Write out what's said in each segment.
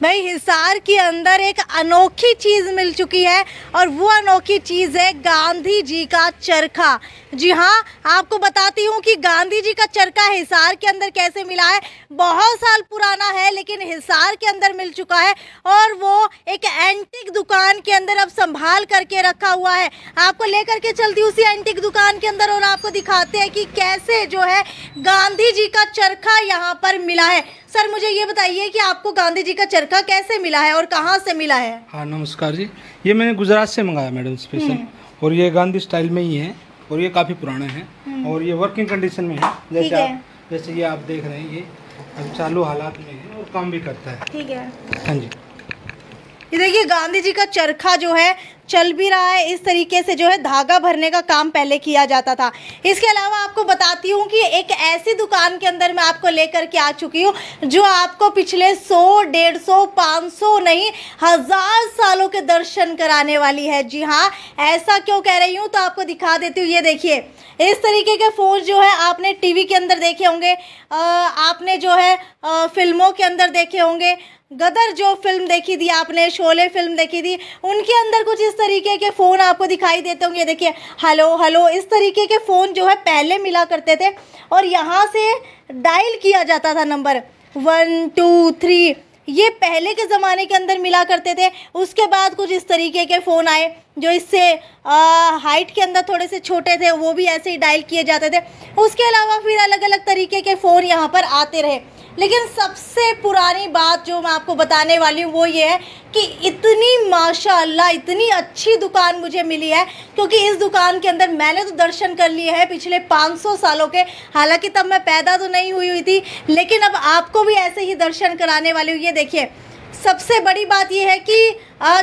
भाई हिसार के अंदर एक अनोखी चीज़ मिल चुकी है और वो अनोखी चीज़ है गांधी जी का चरखा। जी हाँ, आपको बताती हूँ कि गांधी जी का चरखा हिसार के अंदर कैसे मिला है। बहुत साल पुराना है लेकिन हिसार के अंदर मिल चुका है और वो एक एंटीक दुकान के अंदर अब संभाल करके रखा हुआ है। आपको लेकर के चलती हूँ उसी एंटीक दुकान के अंदर और आपको दिखाते हैं कि कैसे जो है गांधी जी का चरखा यहाँ पर मिला है। सर मुझे ये बताइए कि आपको गांधी जी का चरखा कैसे मिला है और कहाँ से मिला है? हाँ नमस्कार जी, ये मैंने गुजरात से मंगाया मैडम स्पेशल, और ये गांधी स्टाइल में ही है और ये काफ़ी पुराना है और ये वर्किंग कंडीशन में है। जैसे ये आप देख रहे हैं, ये अब चालू हालात में है और काम भी करता है। ठीक है। हाँ जी, ये देखिए गांधी जी का चरखा जो है चल भी रहा है। इस तरीके से जो है धागा भरने का काम पहले किया जाता था। इसके अलावा आपको बताती हूँ कि एक ऐसी दुकान के अंदर मैं आपको लेकर के आ चुकी हूँ जो आपको पिछले 100, 150, 500 नहीं 1000 सालों के दर्शन कराने वाली है। जी हाँ, ऐसा क्यों कह रही हूँ तो आपको दिखा देती हूँ। ये देखिए, इस तरीके के फ़ोन जो है आपने टीवी के अंदर देखे होंगे, आपने जो है फिल्मों के अंदर देखे होंगे। गदर जो फिल्म देखी थी आपने, शोले फिल्म देखी थी, उनके अंदर कुछ इस तरीके के फ़ोन आपको दिखाई देते होंगे। देखिए हेलो हेलो, इस तरीके के फ़ोन जो है पहले मिला करते थे और यहाँ से डायल किया जाता था नंबर 1 2 3, ये पहले के ज़माने के अंदर मिला करते थे। उसके बाद कुछ इस तरीके के फ़ोन आए जो इससे हाइट के अंदर थोड़े से छोटे थे, वो भी ऐसे ही डायल किए जाते थे। उसके अलावा फिर अलग अलग तरीके के फ़ोन यहाँ पर आते रहे। लेकिन सबसे पुरानी बात जो मैं आपको बताने वाली हूँ वो ये है कि इतनी माशाअल्लाह इतनी अच्छी दुकान मुझे मिली है, क्योंकि इस दुकान के अंदर मैंने तो दर्शन कर लिए हैं पिछले 500 सालों के। हालांकि तब मैं पैदा तो नहीं हुई थी, लेकिन अब आपको भी ऐसे ही दर्शन कराने वाली हूँ। ये देखिए, सबसे बड़ी बात यह है कि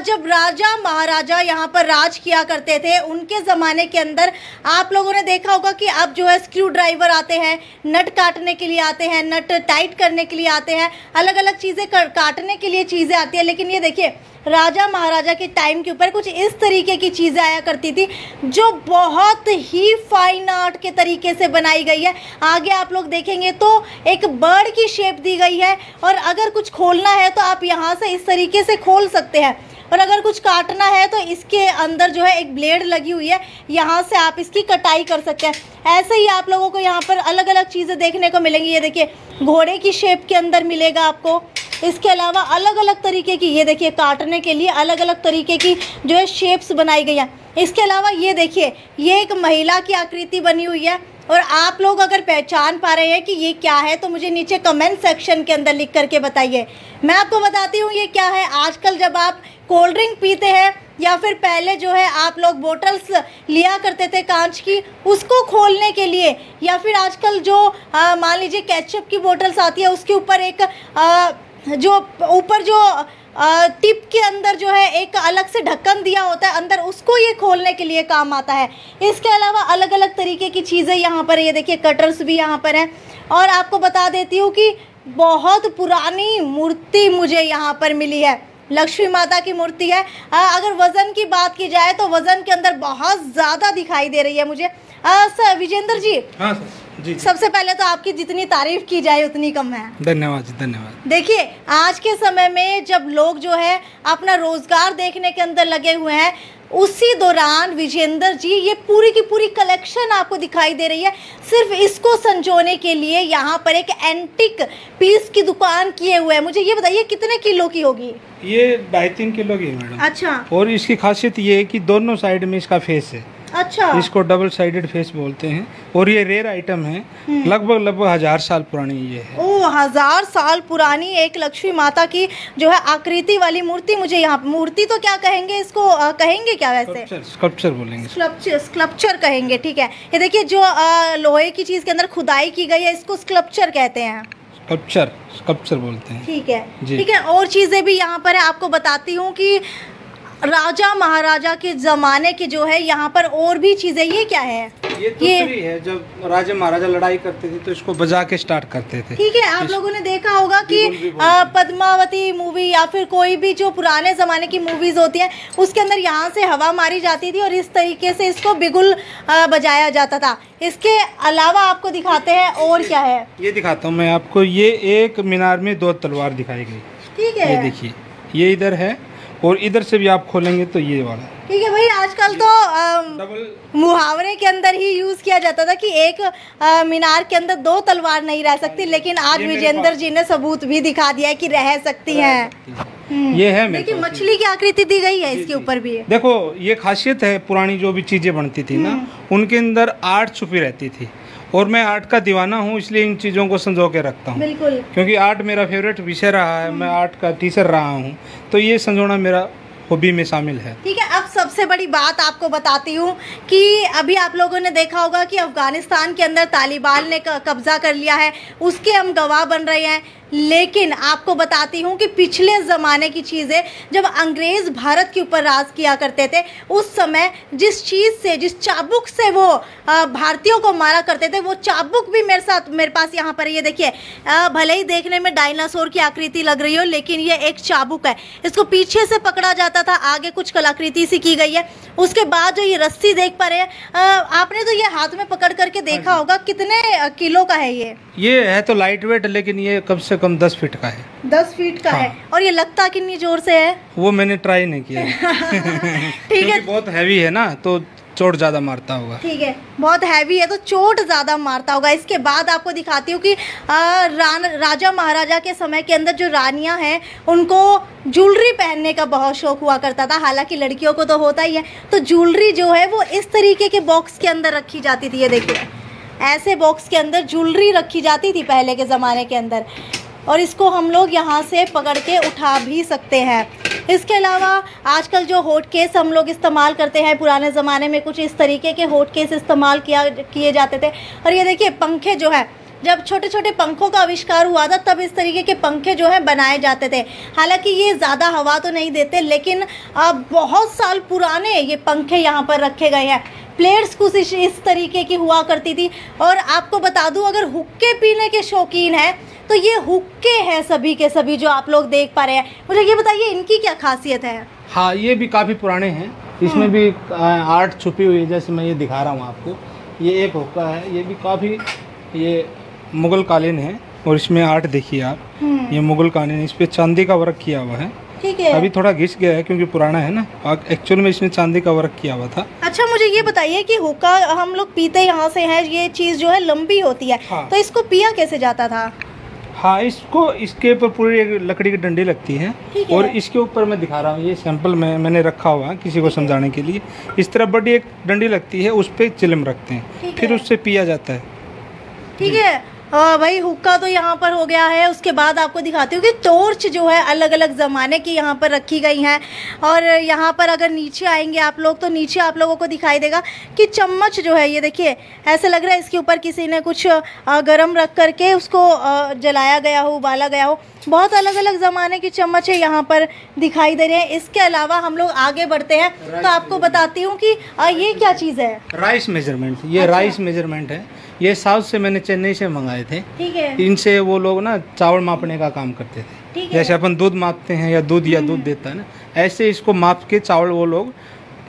जब राजा महाराजा यहाँ पर राज किया करते थे उनके ज़माने के अंदर आप लोगों ने देखा होगा कि अब जो है स्क्रू ड्राइवर आते हैं, नट काटने के लिए आते हैं, नट टाइट करने के लिए आते हैं, अलग अलग चीज़ें काटने के लिए चीज़ें आती हैं। लेकिन ये देखिए, राजा महाराजा के टाइम के ऊपर कुछ इस तरीके की चीज़ें आया करती थी जो बहुत ही फाइन आर्ट के तरीके से बनाई गई है। आगे आप लोग देखेंगे तो एक बर्ड की शेप दी गई है और अगर कुछ खोलना है तो आप यहाँ से इस तरीके से खोल सकते हैं, और अगर कुछ काटना है तो इसके अंदर जो है एक ब्लेड लगी हुई है, यहाँ से आप इसकी कटाई कर सकते हैं। ऐसे ही आप लोगों को यहाँ पर अलग अलग चीज़ें देखने को मिलेंगी। ये देखिए, घोड़े की शेप के अंदर मिलेगा आपको। इसके अलावा अलग अलग तरीके की, ये देखिए, काटने के लिए अलग अलग तरीके की जो है शेप्स बनाई गई हैं। इसके अलावा ये देखिए, ये एक महिला की आकृति बनी हुई है और आप लोग अगर पहचान पा रहे हैं कि ये क्या है तो मुझे नीचे कमेंट सेक्शन के अंदर लिख करके बताइए। मैं आपको बताती हूँ ये क्या है। आजकल जब आप कोल्ड ड्रिंक पीते हैं या फिर पहले जो है आप लोग बोटल्स लिया करते थे कांच की, उसको खोलने के लिए, या फिर आजकल जो मान लीजिए केचप की बोटल्स आती है उसके ऊपर एक जो ऊपर जो टिप के अंदर जो है एक अलग से ढक्कन दिया होता है अंदर, उसको ये खोलने के लिए काम आता है। इसके अलावा अलग अलग तरीके की चीज़ें यहाँ पर, ये देखिए कटर्स भी यहाँ पर हैं। और आपको बता देती हूँ कि बहुत पुरानी मूर्ति मुझे यहाँ पर मिली है, लक्ष्मी माता की मूर्ति है। अगर वज़न की बात की जाए तो वज़न के अंदर बहुत ज़्यादा दिखाई दे रही है मुझे। सर विजेंद्र जी, हाँ सर जी, सबसे पहले तो आपकी जितनी तारीफ की जाए उतनी कम है। धन्यवाद जी, धन्यवाद। देखिए, आज के समय में जब लोग जो है अपना रोजगार देखने के अंदर लगे हुए हैं, उसी दौरान विजेंद्र जी ये पूरी की पूरी कलेक्शन आपको दिखाई दे रही है। सिर्फ इसको संजोने के लिए यहाँ पर एक एंटिक पीस की दुकान किए हुए हैं। मुझे ये बताइए कितने किलो की होगी? ये 2.5-3 किलो की है मैडम। अच्छा। और इसकी खासियत ये है कि दोनों साइड में इसका फेस है। अच्छा। इसको डबल साइडेड फेस बोलते हैं और ये रेयर आइटम है। लगभग 1000 साल पुरानी ये है। ओ, 1000 साल पुरानी एक लक्ष्मी माता की जो है आकृति वाली मूर्ति मुझे यहाँ, मूर्ति तो क्या कहेंगे इसको, कहेंगे क्या वैसे? स्कल्पचर बोलेंगे। स्कल्पचर कहेंगे, ठीक है। ये देखिए, जो लोहे की चीज़ के अंदर खुदाई की गई है इसको स्कल्पचर कहते हैं। स्कल्पचर बोलते हैं। ठीक है, ठीक है। और चीज़ें भी यहाँ पर है, आपको बताती हूँ कि राजा महाराजा के ज़माने की जो है यहाँ पर और भी चीज़ें। ये क्या है? ये तुतरी है। जब राजा महाराजा लड़ाई करते थे तो इसको बजा के स्टार्ट करते थे। ठीक है, आप लोगों ने देखा होगा कि पद्मावती मूवी या फिर कोई भी जो पुराने ज़माने की मूवीज़ होती हैं उसके अंदर यहाँ से हवा मारी जाती थी और इस तरीके से इसको बिगुल बजाया जाता था। इसके अलावा आपको दिखाते हैं और क्या है, ये दिखाता हूँ मैं आपको। ये एक मीनार में 2 तलवार दिखाई गई। ठीक है, ये देखिए ये इधर है और इधर से भी आप खोलेंगे तो ये वाला। ठीक है भाई, आजकल तो मुहावरे के अंदर ही यूज किया जाता था कि एक मीनार के अंदर दो तलवार नहीं रह सकती, लेकिन आज विजेंद्र जी ने सबूत भी दिखा दिया है कि रह सकती हैं। ये है देखिए मछली की आकृति दी गई है इसके ऊपर भी। देखो ये खासियत है, पुरानी जो भी चीजें बनती थी ना उनके अंदर आर्ट छुपी रहती थी, और मैं आर्ट का दीवाना हूँ, इसलिए इन चीज़ों को संजो के रखता हूँ। बिल्कुल, क्योंकि आर्ट मेरा फेवरेट विषय रहा है, मैं आर्ट का टीचर रहा हूँ, तो ये संजोना मेरा हॉबी में शामिल है। ठीक है, अब सबसे बड़ी बात आपको बताती हूँ कि अभी आप लोगों ने देखा होगा कि अफगानिस्तान के अंदर तालिबान ने कब्जा कर लिया है, उसके हम गवाह बन रहे हैं। लेकिन आपको बताती हूँ कि पिछले ज़माने की चीज़ें, जब अंग्रेज़ भारत के ऊपर राज किया करते थे, उस समय जिस चीज़ से, जिस चाबुक से वो भारतीयों को मारा करते थे, वो चाबुक भी मेरे पास यहाँ पर ये देखिए, भले ही देखने में डायनासोर की आकृति लग रही हो, लेकिन ये एक चाबुक है। इसको पीछे से पकड़ा जाता था, आगे कुछ कलाकृति सी की गई है। उसके बाद जो ये रस्सी देख पा रहे हैं, आपने तो ये हाथ में पकड़ करके देखा होगा, कितने किलो का है ये है तो लाइट वेट, लेकिन ये कम से कम 10 फीट का है। 10 फीट का है। और ये लगता कितनी जोर से है वो मैंने ट्राई नहीं किया। ठीक है, बहुत हैवी है ना, तो चोट ज़्यादा मारता होगा। ठीक है, बहुत हैवी है तो चोट ज़्यादा मारता होगा। इसके बाद आपको दिखाती हूँ कि राजा महाराजा के समय के अंदर जो रानियां हैं, उनको ज्वेलरी पहनने का बहुत शौक हुआ करता था। हालांकि लड़कियों को तो होता ही है, तो ज्वेलरी जो है वो इस तरीके के बॉक्स के अंदर रखी जाती थी। ये देखिए, ऐसे बॉक्स के अंदर ज्वेलरी रखी जाती थी पहले के ज़माने के अंदर, और इसको हम लोग यहाँ से पकड़ के उठा भी सकते हैं। इसके अलावा आजकल जो हॉट केस हम लोग इस्तेमाल करते हैं, पुराने ज़माने में कुछ इस तरीके के हॉट केस इस्तेमाल किए जाते थे। और ये देखिए पंखे जो है, जब छोटे छोटे पंखों का आविष्कार हुआ था, तब इस तरीके के पंखे जो हैं बनाए जाते थे। हालांकि ये ज़्यादा हवा तो नहीं देते, लेकिन बहुत साल पुराने ये पंखे यहाँ पर रखे गए हैं। प्लेट्स कुछ इस तरीके की हुआ करती थी। और आपको बता दूं, अगर हुक्के पीने के शौकीन हैं तो ये हुक्के हैं सभी के सभी जो आप लोग देख पा रहे हैं। मुझे ये बताइए इनकी क्या खासियत है? हाँ, ये भी काफ़ी पुराने हैं, इसमें भी आर्ट छुपी हुई है। जैसे मैं ये दिखा रहा हूँ आपको, ये एक हुक्का है, ये भी काफ़ी, ये मुगल कालीन है, और इसमें आर्ट देखिए आप, ये मुगल कालीन, इस पर चांदी का वर्क किया हुआ है। ठीक है, अभी थोड़ा घिस गया है क्योंकि पुराना है ना, एक्चुअल में इसमें चांदी का वर्क किया हुआ था। अच्छा, मुझे ये बताइए कि हुक्का हम लोग पीते यहाँ से हैं, ये चीज़ जो है लंबी होती है। हाँ। तो इसको पिया कैसे जाता था? हाँ, इसको, इसके ऊपर पूरी एक लकड़ी की डंडी लगती है, और इसके ऊपर मैं दिखा रहा हूँ, ये सैंपल मैंने रखा हुआ है किसी को समझाने के लिए। इस तरह बड़ी एक डंडी लगती है, उस पर चिलम रखते हैं, फिर उससे पिया जाता है। ठीक है भाई, हुक्का तो यहाँ पर हो गया है। उसके बाद आपको दिखाती हूँ कि टॉर्च जो है अलग अलग ज़माने की यहाँ पर रखी गई हैं। और यहाँ पर अगर नीचे आएंगे आप लोग, तो नीचे आप लोगों को दिखाई देगा कि चम्मच जो है, ये देखिए, ऐसे लग रहा है इसके ऊपर किसी ने कुछ गरम रख करके उसको जलाया गया हो, उबाला गया हो। बहुत अलग अलग ज़माने की चम्मच है यहाँ पर दिखाई दे रहे हैं। इसके अलावा हम लोग आगे बढ़ते हैं तो आपको बताती हूँ कि ये क्या चीज़ है। राइस मेजरमेंट, ये राइस मेजरमेंट है। ये साउथ से मैंने चेन्नई से मंगाए थे। ठीक है, इनसे वो लोग ना चावल मापने का काम करते थे। जैसे अपन दूध मापते हैं, या दूध देता है ना, ऐसे इसको माप के चावल वो लोग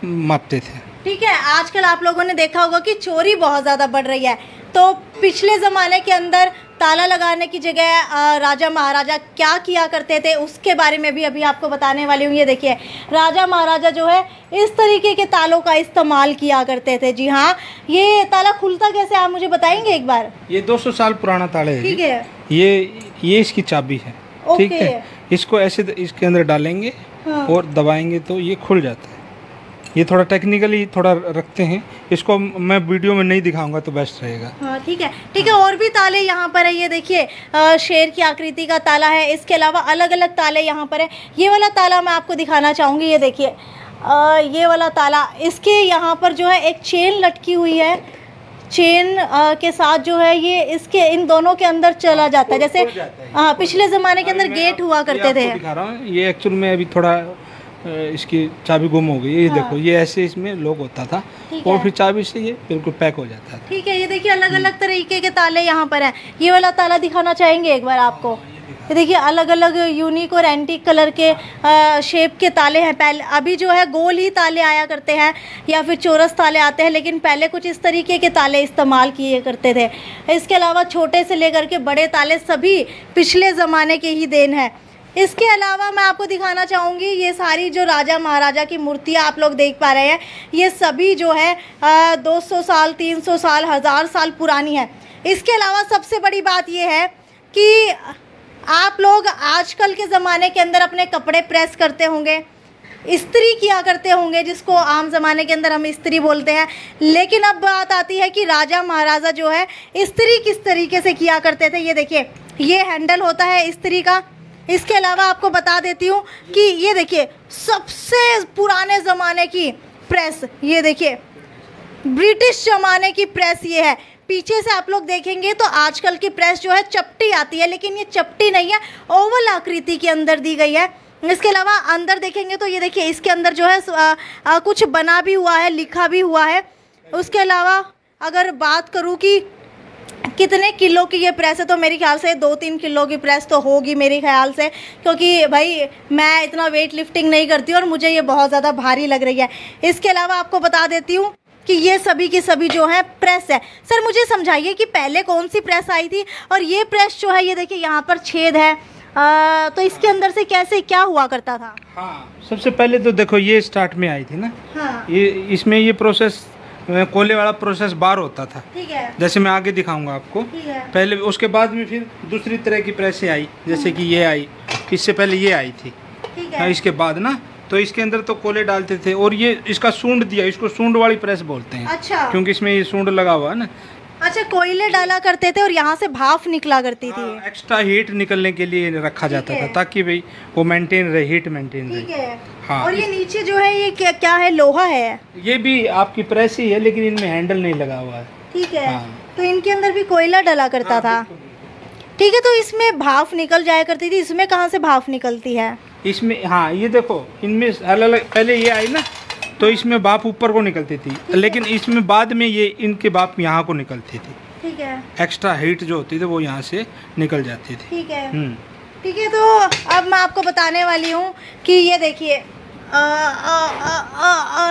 मापते थे। ठीक है, आजकल आप लोगों ने देखा होगा कि चोरी बहुत ज़्यादा बढ़ रही है। तो पिछले ज़माने के अंदर ताला लगाने की जगह राजा महाराजा क्या किया करते थे, उसके बारे में भी अभी आपको बताने वाली हूँ। ये देखिए, राजा महाराजा जो है इस तरीके के तालों का इस्तेमाल किया करते थे। जी हाँ, ये ताला खुलता कैसे, आप मुझे बताएंगे एक बार? ये 200 साल पुराना ताला है। ठीक है, ये इसकी चाबी है। ठीक है, इसको ऐसे इसके अंदर डालेंगे और दबाएंगे तो ये खुल जाता है। ये थोड़ा टेक्निकली थोड़ा रखते हैं, इसको मैं वीडियो में नहीं दिखाऊंगा तो बेस्ट रहेगा। हाँ, ठीक है, ठीक है। और भी ताले यहाँ पर है, ये देखिए, शेर की आकृति का ताला है। इसके अलावा अलग अलग ताले यहाँ पर है। ये वाला ताला मैं आपको दिखाना चाहूँगी। ये देखिए, ये वाला ताला, इसके यहाँ पर जो है एक चेन लटकी हुई है। चेन के साथ जो है ये इसके इन दोनों के अंदर चला जाता है। जैसे हाँ, पिछले ज़माने के अंदर गेट हुआ करते थे। दिखा रहा हूँ, ये एक्चुअल में अभी थोड़ा इसकी चाबी गुम हो गई। ये देखो, ये ऐसे इसमें लॉक होता था, और फिर चाबी से ये बिल्कुल पैक हो जाता था। ठीक है, ये देखिए, अलग अलग तरीके के ताले यहाँ पर हैं। ये वाला ताला दिखाना चाहेंगे एक बार आपको? ये देखिए, अलग अलग यूनिक और एंटीक कलर के शेप के ताले हैं। पहले अभी जो है गोल ही ताले आया करते हैं, या फिर चौरस ताले आते हैं, लेकिन पहले कुछ इस तरीके के ताले इस्तेमाल किए करते थे। इसके अलावा छोटे से लेकर के बड़े ताले सभी पिछले ज़माने के ही देन है। इसके अलावा मैं आपको दिखाना चाहूँगी ये सारी जो राजा महाराजा की मूर्तियाँ आप लोग देख पा रहे हैं, ये सभी जो है 200 साल 300 साल 1000 साल पुरानी है। इसके अलावा सबसे बड़ी बात ये है कि आप लोग आजकल के ज़माने के अंदर अपने कपड़े प्रेस करते होंगे, इस्त्री किया करते होंगे, जिसको आम ज़माने के अंदर हम इस्त्री बोलते हैं, लेकिन अब बात आती है कि राजा महाराजा जो है इस्त्री किस तरीके से किया करते थे। ये देखिए, ये हैंडल होता है इस्त्री का। इसके अलावा आपको बता देती हूँ कि ये देखिए सबसे पुराने ज़माने की प्रेस, ये देखिए ब्रिटिश ज़माने की प्रेस ये है। पीछे से आप लोग देखेंगे तो आजकल की प्रेस जो है चपटी आती है, लेकिन ये चपटी नहीं है, ओवल आकृति के अंदर दी गई है। इसके अलावा अंदर देखेंगे तो ये देखिए इसके अंदर जो है कुछ बना भी हुआ है, लिखा भी हुआ है। उसके अलावा अगर बात करूँ कि कितने किलो की ये प्रेस है, तो मेरे ख्याल से 2-3 किलो की प्रेस तो होगी मेरे ख्याल से, क्योंकि भाई मैं इतना वेट लिफ्टिंग नहीं करती और मुझे ये बहुत ज़्यादा भारी लग रही है। इसके अलावा आपको बता देती हूँ कि ये सभी की सभी जो है प्रेस है। सर मुझे समझाइए कि पहले कौन सी प्रेस आई थी, और ये प्रेस जो है ये देखिए यहाँ पर छेद है, तो इसके अंदर से कैसे क्या हुआ करता था? हाँ, सबसे पहले तो देखो ये स्टार्ट में आई थी ना। हाँ। ये इसमें ये प्रोसेस कोयले वाला प्रोसेस बार होता था। ठीक है। जैसे मैं आगे दिखाऊंगा आपको। ठीक है। पहले उसके बाद में फिर दूसरी तरह की प्रेसें आई, जैसे कि ये आई, इससे पहले ये आई थी। ठीक है। इसके बाद ना तो इसके अंदर तो कोयले डालते थे, और ये इसका सूंड दिया, इसको सूंड वाली प्रेस बोलते हैं। अच्छा। क्योंकि इसमें ये सूंड लगा हुआ है ना। अच्छा, कोयले डाला करते थे और यहाँ से भाप निकला करती थी। एक्स्ट्रा हीट निकलने के लिए रखा जाता था, ताकि भाई वो मेंटेन रहे, हीट मेंटेन रहे। ठीक है। हाँ। और ये नीचे जो है ये क्या है, लोहा है? ये भी आपकी प्रेस ही है, लेकिन इनमें हैंडल नहीं लगा हुआ है। ठीक है। हाँ। तो इनके अंदर भी कोयला डला करता था। ठीक है, तो इसमें भाप निकल जाया करती थी, इसमें कहाँ से भाप निकलती है? इसमें हाँ, ये देखो इनमें अलग अलग, पहले ये आई ना तो इसमें भाप ऊपर को निकलती थी, लेकिन इसमें बाद में ये इनके भाप यहाँ को निकलती थी। ठीक है। एक्स्ट्रा हीट जो होती थी वो यहाँ से निकल जाती थी। ठीक है। ठीक है, तो अब मैं आपको बताने वाली हूँ कि ये देखिए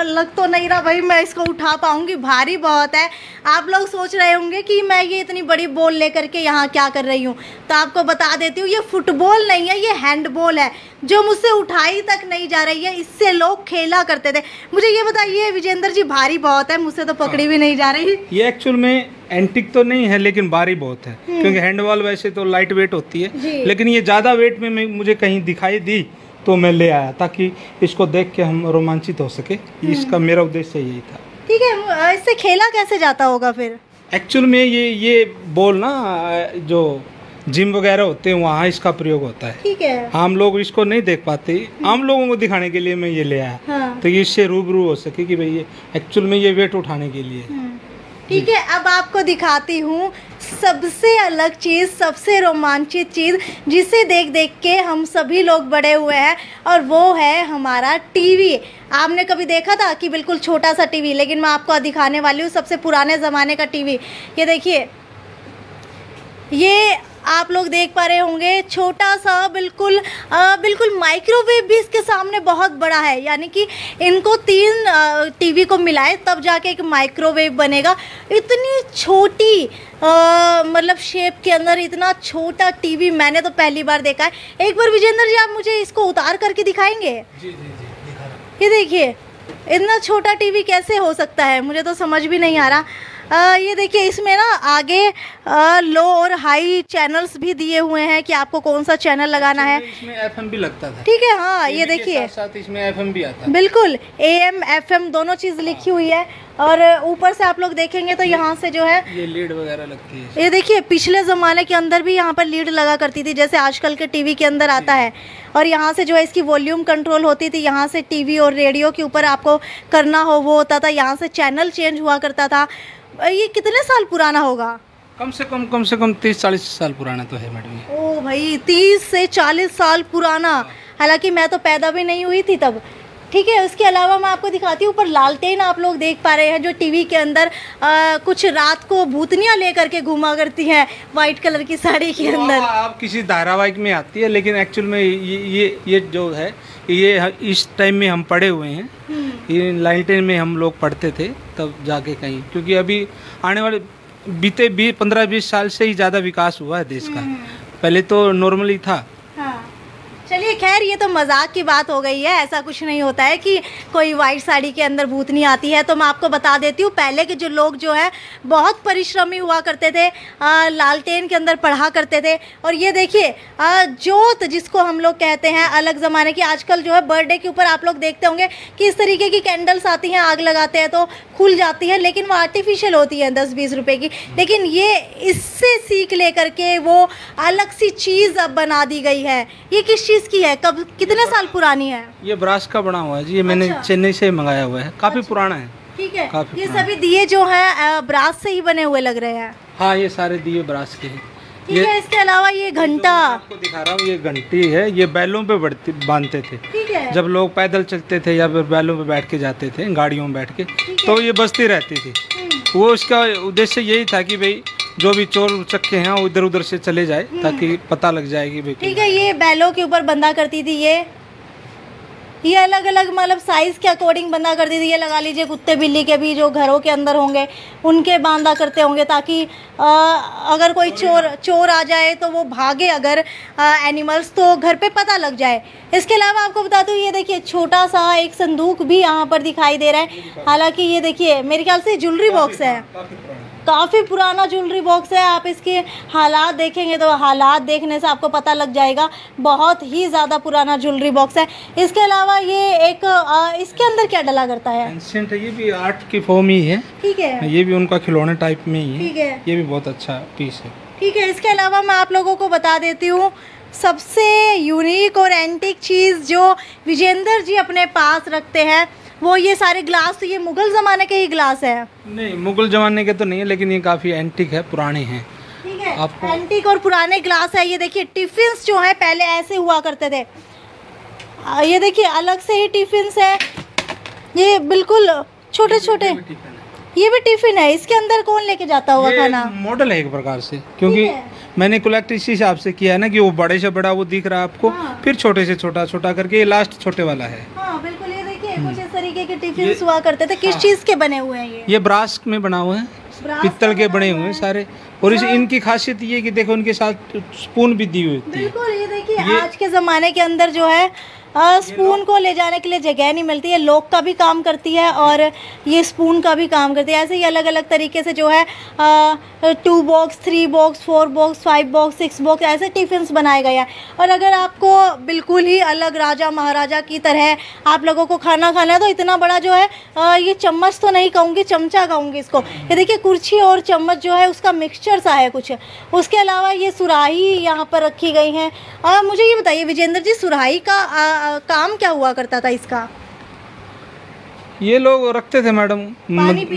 लग तो नहीं रहा भाई मैं इसको उठा पाऊंगी, भारी बहुत है। आप लोग सोच रहे होंगे कि मैं ये इतनी बड़ी बॉल लेकर के यहाँ क्या कर रही हूँ, तो आपको बता देती हूँ ये फुटबॉल नहीं है, ये हैंडबॉल है, जो मुझसे उठाई तक नहीं जा रही है। इससे लोग खेला करते थे। मुझे ये बताइए विजेंद्र जी, भारी बहुत है, मुझसे तो पकड़ी भी नहीं जा रही। ये एक्चुअल में एंटिक तो नहीं है, लेकिन भारी बहुत है, क्योंकि हैंडबॉल वैसे तो लाइट वेट होती है, लेकिन ये ज़्यादा वेट में मुझे कहीं दिखाई दी तो मैं ले आया, ताकि इसको देख के हम रोमांचित हो सके। इसका मेरा उद्देश्य यही था। ठीक है, इससे खेला कैसे जाता होगा फिर? एक्चुअल में ये बॉल ना जो जिम वगैरह होते हैं वहाँ इसका प्रयोग होता है। ठीक है। हम लोग इसको नहीं देख पाते, आम लोगों को दिखाने के लिए मैं ये ले आया। हाँ। तो इससे रूबरू हो सके कि भाई ये एक्चुअल में ये वेट उठाने के लिए। ठीक है, अब आपको दिखाती हूँ सबसे अलग चीज़, सबसे रोमांचित चीज़, जिसे देख देख के हम सभी लोग बड़े हुए हैं, और वो है हमारा टीवी। आपने कभी देखा था कि बिल्कुल छोटा सा टीवी, लेकिन मैं आपको दिखाने वाली हूँ सबसे पुराने ज़माने का टीवी। ये देखिए, ये आप लोग देख पा रहे होंगे, छोटा सा बिल्कुल माइक्रोवेव भी इसके सामने बहुत बड़ा है। यानी कि इनको 3 टीवी को मिलाए तब जाके एक माइक्रोवेव बनेगा। इतनी छोटी मतलब शेप के अंदर इतना छोटा टीवी मैंने तो पहली बार देखा है। एक बार विजेंद्र जी आप मुझे इसको उतार करके दिखाएंगे? जी दिखा रहा। ये देखिए, इतना छोटा टीवी कैसे हो सकता है, मुझे तो समझ भी नहीं आ रहा। ये देखिए, इसमें ना आगे लो और हाई चैनल्स भी दिए हुए हैं कि आपको कौन सा चैनल लगाना है। इसमें एफएम भी लगता था। ठीक है। हाँ, ये देखिए, साथ इसमें एफएम भी आता है। बिल्कुल, AM FM दोनों चीज़ लिखी हुई है। और ऊपर से आप लोग देखेंगे तो यहाँ से जो है ये लीड वगैरह लगती है। ये देखिए, पिछले ज़माने के अंदर भी यहाँ पर लीड लगा करती थी, जैसे आजकल के टीवी के अंदर आता है। और यहाँ से जो है इसकी वॉल्यूम कंट्रोल होती थी, यहाँ से टीवी और रेडियो के ऊपर आपको करना हो वो होता था, यहाँ से चैनल चेंज हुआ करता था। ये कितने साल पुराना होगा? कम से कम 30-40 साल पुराना तो है मैडम। ओ भाई, 30 से 40 साल पुराना। हालांकि मैं तो पैदा भी नहीं हुई थी तब। ठीक है, उसके अलावा मैं आपको दिखाती हूँ, ऊपर लालटेन आप लोग देख पा रहे हैं, जो टीवी के अंदर कुछ रात को भूतनियाँ लेकर के घुमा करती हैं वाइट कलर की साड़ी के अंदर। आप किसी धारावाहिक में आती है, लेकिन एक्चुअल में ये जो है ये इस टाइम में हम पढ़े हुए हैं। ये लालटेन में हम लोग पढ़ते थे तब जाके कहीं, क्योंकि अभी आने वाले बीते 15-20 साल से ही ज़्यादा विकास हुआ है देश का। पहले तो नॉर्मली था। हाँ। चलिए खैर, ये तो मजाक की बात हो गई है, ऐसा कुछ नहीं होता है कि कोई वाइट साड़ी के अंदर भूतनी आती है। तो मैं आपको बता देती हूँ, पहले के जो लोग जो है बहुत परिश्रमी हुआ करते थे, लालटेन के अंदर पढ़ा करते थे। और ये देखिए जोत जिसको हम लोग कहते हैं अलग ज़माने की, आजकल जो है बर्थडे के ऊपर आप लोग देखते होंगे कि इस तरीके की कैंडल्स आती हैं, आग लगाते हैं तो खुल जाती है, लेकिन वो आर्टिफिशियल होती है 10-20 रुपए की। लेकिन ये इससे सीख लेकर के वो अलग सी चीज़ अब बना दी गई है। ये किस चीज़ की है, कब कितने साल पुरानी है? ये ब्रास का बना हुआ है जी, ये मैंने चेन्नई से मंगाया हुआ है, काफी पुराना है। ठीक है, ये सभी दिए जो हैं ब्रास से ही बने हुए लग रहे हैं। हाँ, ये सारे दिए ब्रास के हैं। ठीक है, इसके अलावा ये घंटा आपको दिखा रहा हूँ, ये घंटी है, ये बैलों पे बांधते थे। ठीक है, जब लोग पैदल चलते थे या फिर बैलों पे बैठ के जाते थे, गाड़ियों में बैठ के, तो ये बजती रहती थी। वो उसका उद्देश्य यही था कि भाई जो भी चोर उचक्के हैं वो इधर उधर से चले जाए, ताकि पता लग जाए कि भाई। ठीक है, ये बैलों के ऊपर बंधा करती थी। ये अलग अलग मतलब साइज के अकॉर्डिंग बंधा करती थी। ये लगा लीजिए कुत्ते बिल्ली के भी जो घरों के अंदर होंगे उनके बांधा करते होंगे, ताकि अगर कोई चोर आ जाए तो वो भागे, अगर एनिमल्स तो घर पे पता लग जाए। इसके अलावा आपको बता दूं, ये देखिए छोटा सा एक संदूक भी यहाँ पर दिखाई दे रहा है। हालांकि ये देखिए मेरे ख्याल से ज्वेलरी बॉक्स है, काफ़ी पुराना ज्वेलरी बॉक्स है। आप इसके हालात देखेंगे तो हालात देखने से आपको पता लग जाएगा, बहुत ही ज़्यादा पुराना ज्वेलरी बॉक्स है। इसके अलावा ये एक इसके अंदर क्या डला करता है? एंशिएंट है, ये भी आर्ट की फॉर्म ही है। ठीक है, ये भी उनका खिलौने टाइप में ही है। ठीक है, ये भी बहुत अच्छा पीस है। ठीक है, इसके अलावा मैं आप लोगों को बता देती हूँ, सबसे यूनिक और एंटीक चीज़ जो विजेंद्र जी अपने पास रखते हैं वो ये सारे ग्लास। तो ये मुगल ज़माने के ही ग्लास है? नहीं, मुगल ज़माने के तो नहीं है, लेकिन ये काफ़ी एंटीक है, पुराने हैं। ठीक है, एंटीक और पुराने ग्लास है। ये देखिए टिफिन्स जो है पहले ऐसे हुआ करते थे, ये देखिए अलग से ही टिफिन्स है। ये बिल्कुल छोटे छोटे, ये भी टिफिन है। इसके अंदर कौन लेके जाता होगा खाना? मॉडल है एक प्रकार से, क्योंकि मैंने कलेक्ट इसी हिसाब से किया है ना कि वो बड़े से बड़ा वो दिख रहा है आपको। हाँ। फिर छोटे से छोटा छोटा करके ये लास्ट छोटे वाला है। हाँ बिल्कुल, ये देखिए कुछ इस तरीके के टिफिन हुआ करते थे। किस चीज के बने हुए हैं ये ब्रास में बना हुआ है, पित्तल के बने हुए हैं सारे। और इनकी खासियत ये कि देखो इनके साथ स्पून भी दी हुई होती है। बिल्कुल, ये देखिए आज के ज़माने के अंदर जो है स्पून को ले जाने के लिए जगह नहीं मिलती है। लॉक का भी काम करती है और ये स्पून का भी काम करती है। ऐसे ही अलग अलग तरीके से जो है 2 box, 3 box, 4 box, 5 box, 6 box ऐसे टिफिन्स बनाए गए हैं। और अगर आपको बिल्कुल ही अलग राजा महाराजा की तरह आप लोगों को खाना खाना है तो इतना बड़ा जो है ये चम्मच तो नहीं कहूँगी, चमचा कहूँगी इसको। ये देखिए कुर्सी और चम्मच जो है उसका मिक्सचर सा है कुछ। उसके अलावा ये सुराही यहाँ पर रखी गई हैं। मुझे ये बताइए विजेंद्र जी, सुराही का काम क्या हुआ करता था इसका? ये लोग रखते थे मैडम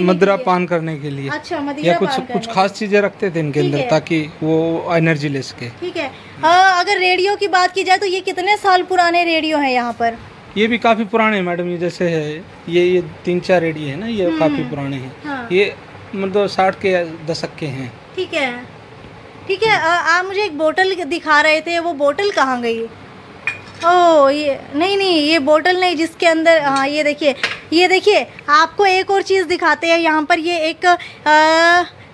मदिरा पान करने के लिए। अच्छा, या कुछ खास चीजें रखते थे इनके अंदर ताकि वो एनर्जी ले सके। ठीक है, अगर रेडियो की बात की जाए तो ये कितने साल पुराने रेडियो हैं यहाँ पर? ये भी काफी पुराने हैं मैडम। ये जैसे है ये 3-4 रेडियो है ना, ये काफी पुराने हैं। हाँ। ये मतलब 60 के दशक के हैं। ठीक है, ठीक है। आप मुझे एक बोतल दिखा रहे थे, वो बोतल कहाँ गई? ओह, ये नहीं, ये बोतल नहीं जिसके अंदर, हाँ ये देखिए आपको एक और चीज़ दिखाते हैं। यहाँ पर ये एक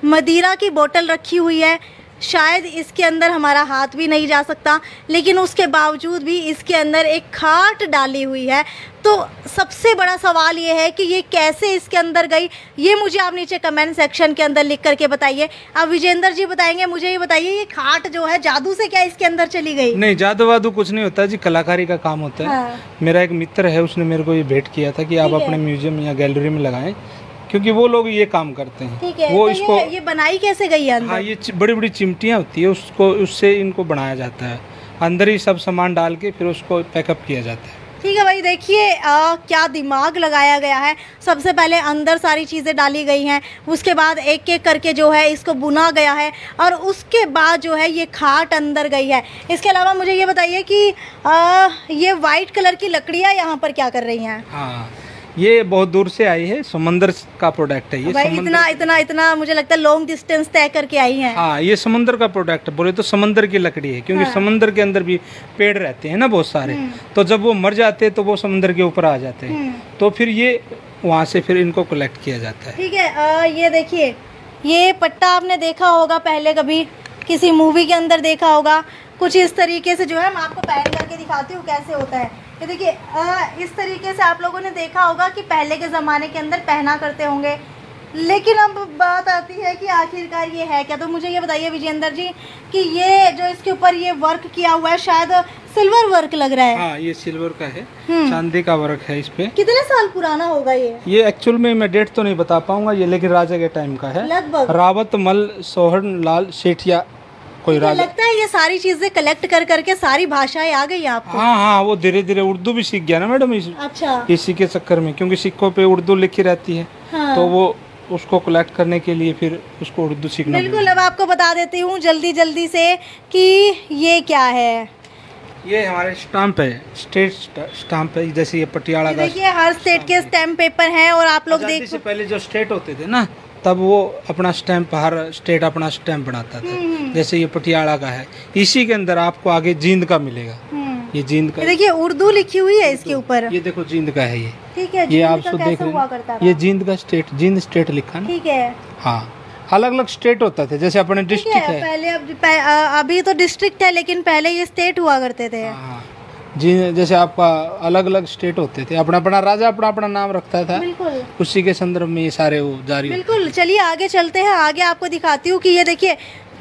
मदिरा की बोतल रखी हुई है। शायद इसके अंदर हमारा हाथ भी नहीं जा सकता, लेकिन उसके बावजूद भी इसके अंदर एक खाट डाली हुई है। तो सबसे बड़ा सवाल ये है कि ये कैसे इसके अंदर गई, ये मुझे आप नीचे कमेंट सेक्शन के अंदर लिख करके बताइए। अब विजेंद्र जी बताएंगे, मुझे ये बताइए ये खाट जो है जादू से क्या इसके अंदर चली गई? नहीं, जादू वादू कुछ नहीं होता जी, कलाकारी का काम होता है। हाँ। मेरा एक मित्र है, उसने मेरे को ये भेंट किया था कि आप अपने म्यूजियम या गैलरी में लगाएं, क्योंकि वो लोग ये काम करते हैं। ठीक है, वो तो इसको ये बनाई कैसे गई है अंदर? हाँ, ये बड़ी बड़ी चिमटियाँ होती है, उससे इनको बनाया जाता है। अंदर ही सब सामान डाल के फिर उसको पैकअप किया जाता है। ठीक है भाई, देखिए क्या दिमाग लगाया गया है। सबसे पहले अंदर सारी चीज़ें डाली गई हैं, उसके बाद एक एक करके जो है इसको बुना गया है, और उसके बाद जो है ये खाट अंदर गई है। इसके अलावा मुझे ये बताइए कि ये वाइट कलर की लकड़ियाँ यहाँ पर क्या कर रही हैं? हाँ, ये बहुत दूर से आई है, समंदर का प्रोडक्ट है ये। भाई इतना मुझे लगता है लॉन्ग डिस्टेंस तय करके आई है। हाँ, ये समंदर का प्रोडक्ट है, बोले तो समंदर की लकड़ी है, क्योंकि समंदर के अंदर भी पेड़ रहते हैं ना बहुत सारे। तो जब वो मर जाते हैं तो वो समंदर के ऊपर आ जाते हैं, तो फिर ये वहाँ से फिर इनको कलेक्ट किया जाता है। ठीक है, ये देखिए ये पट्टा आपने देखा होगा पहले, कभी किसी मूवी के अंदर देखा होगा। कुछ इस तरीके से जो है मैं आपको पहन करके दिखाती हूँ कैसे होता है। ये देखिए इस तरीके से आप लोगों ने देखा होगा कि पहले के ज़माने के अंदर पहना करते होंगे, लेकिन अब बात आती है कि आखिरकार ये है क्या। तो मुझे ये बताइए विजेंद्र जी कि ये जो इसके ऊपर ये वर्क किया हुआ है शायद सिल्वर वर्क लग रहा है। हाँ, ये सिल्वर का है, चांदी का वर्क है इस पे। कितने साल पुराना होगा ये एक्चुअल में मैं डेट तो नहीं बता पाऊंगा ये, लेकिन राजा के टाइम का है लगभग। रावत मल सोहन लाल सेठिया कोई राजा। लगता है ये सारी चीजें कलेक्ट कर करके सारी भाषाएं आ गई आपको। हाँ, वो धीरे धीरे उर्दू भी सीख गया ना मैडम अच्छा, इसी के चक्कर में, क्योंकि सिक्कों पे उर्दू लिखी रहती है। हाँ। तो वो उसको कलेक्ट करने के लिए फिर उसको उर्दू सीखना। बिल्कुल, अब आपको बता देती हूँ जल्दी जल्दी से कि ये क्या है। ये हमारे स्टाम्प है, स्टेट स्टाम्प है, जैसे ये पटियाला का। देखिए हर स्टेट के स्टैम्प पेपर हैं और आप लोग देख, से पहले जो स्टेट होते थे ना, तब वो अपना स्टैम्प, हर स्टेट अपना स्टैम्प बनाता था। जैसे ये पटियाला का है, इसी के अंदर आपको आगे जींद का मिलेगा। ये जींद का, देखिए उर्दू लिखी हुई है इसके ऊपर। ये देखो जींद का है ये। ठीक है, ये आप देख रहे हैं, ये जींद का स्टेट, जींद स्टेट लिखा है। ठीक है, हाँ, अलग अलग स्टेट होता थे, जैसे अपने डिस्ट्रिक्ट है पहले। अभी तो डिस्ट्रिक्ट है, लेकिन पहले ये स्टेट हुआ करते थे। जी, जैसे आपका अलग अलग स्टेट होते थे, अपना अपना राजा अपना अपना नाम रखता था। बिल्कुल, उसी के संदर्भ में ये सारे वो जारी। बिल्कुल, चलिए आगे चलते हैं। आगे आपको दिखाती हूँ कि ये देखिए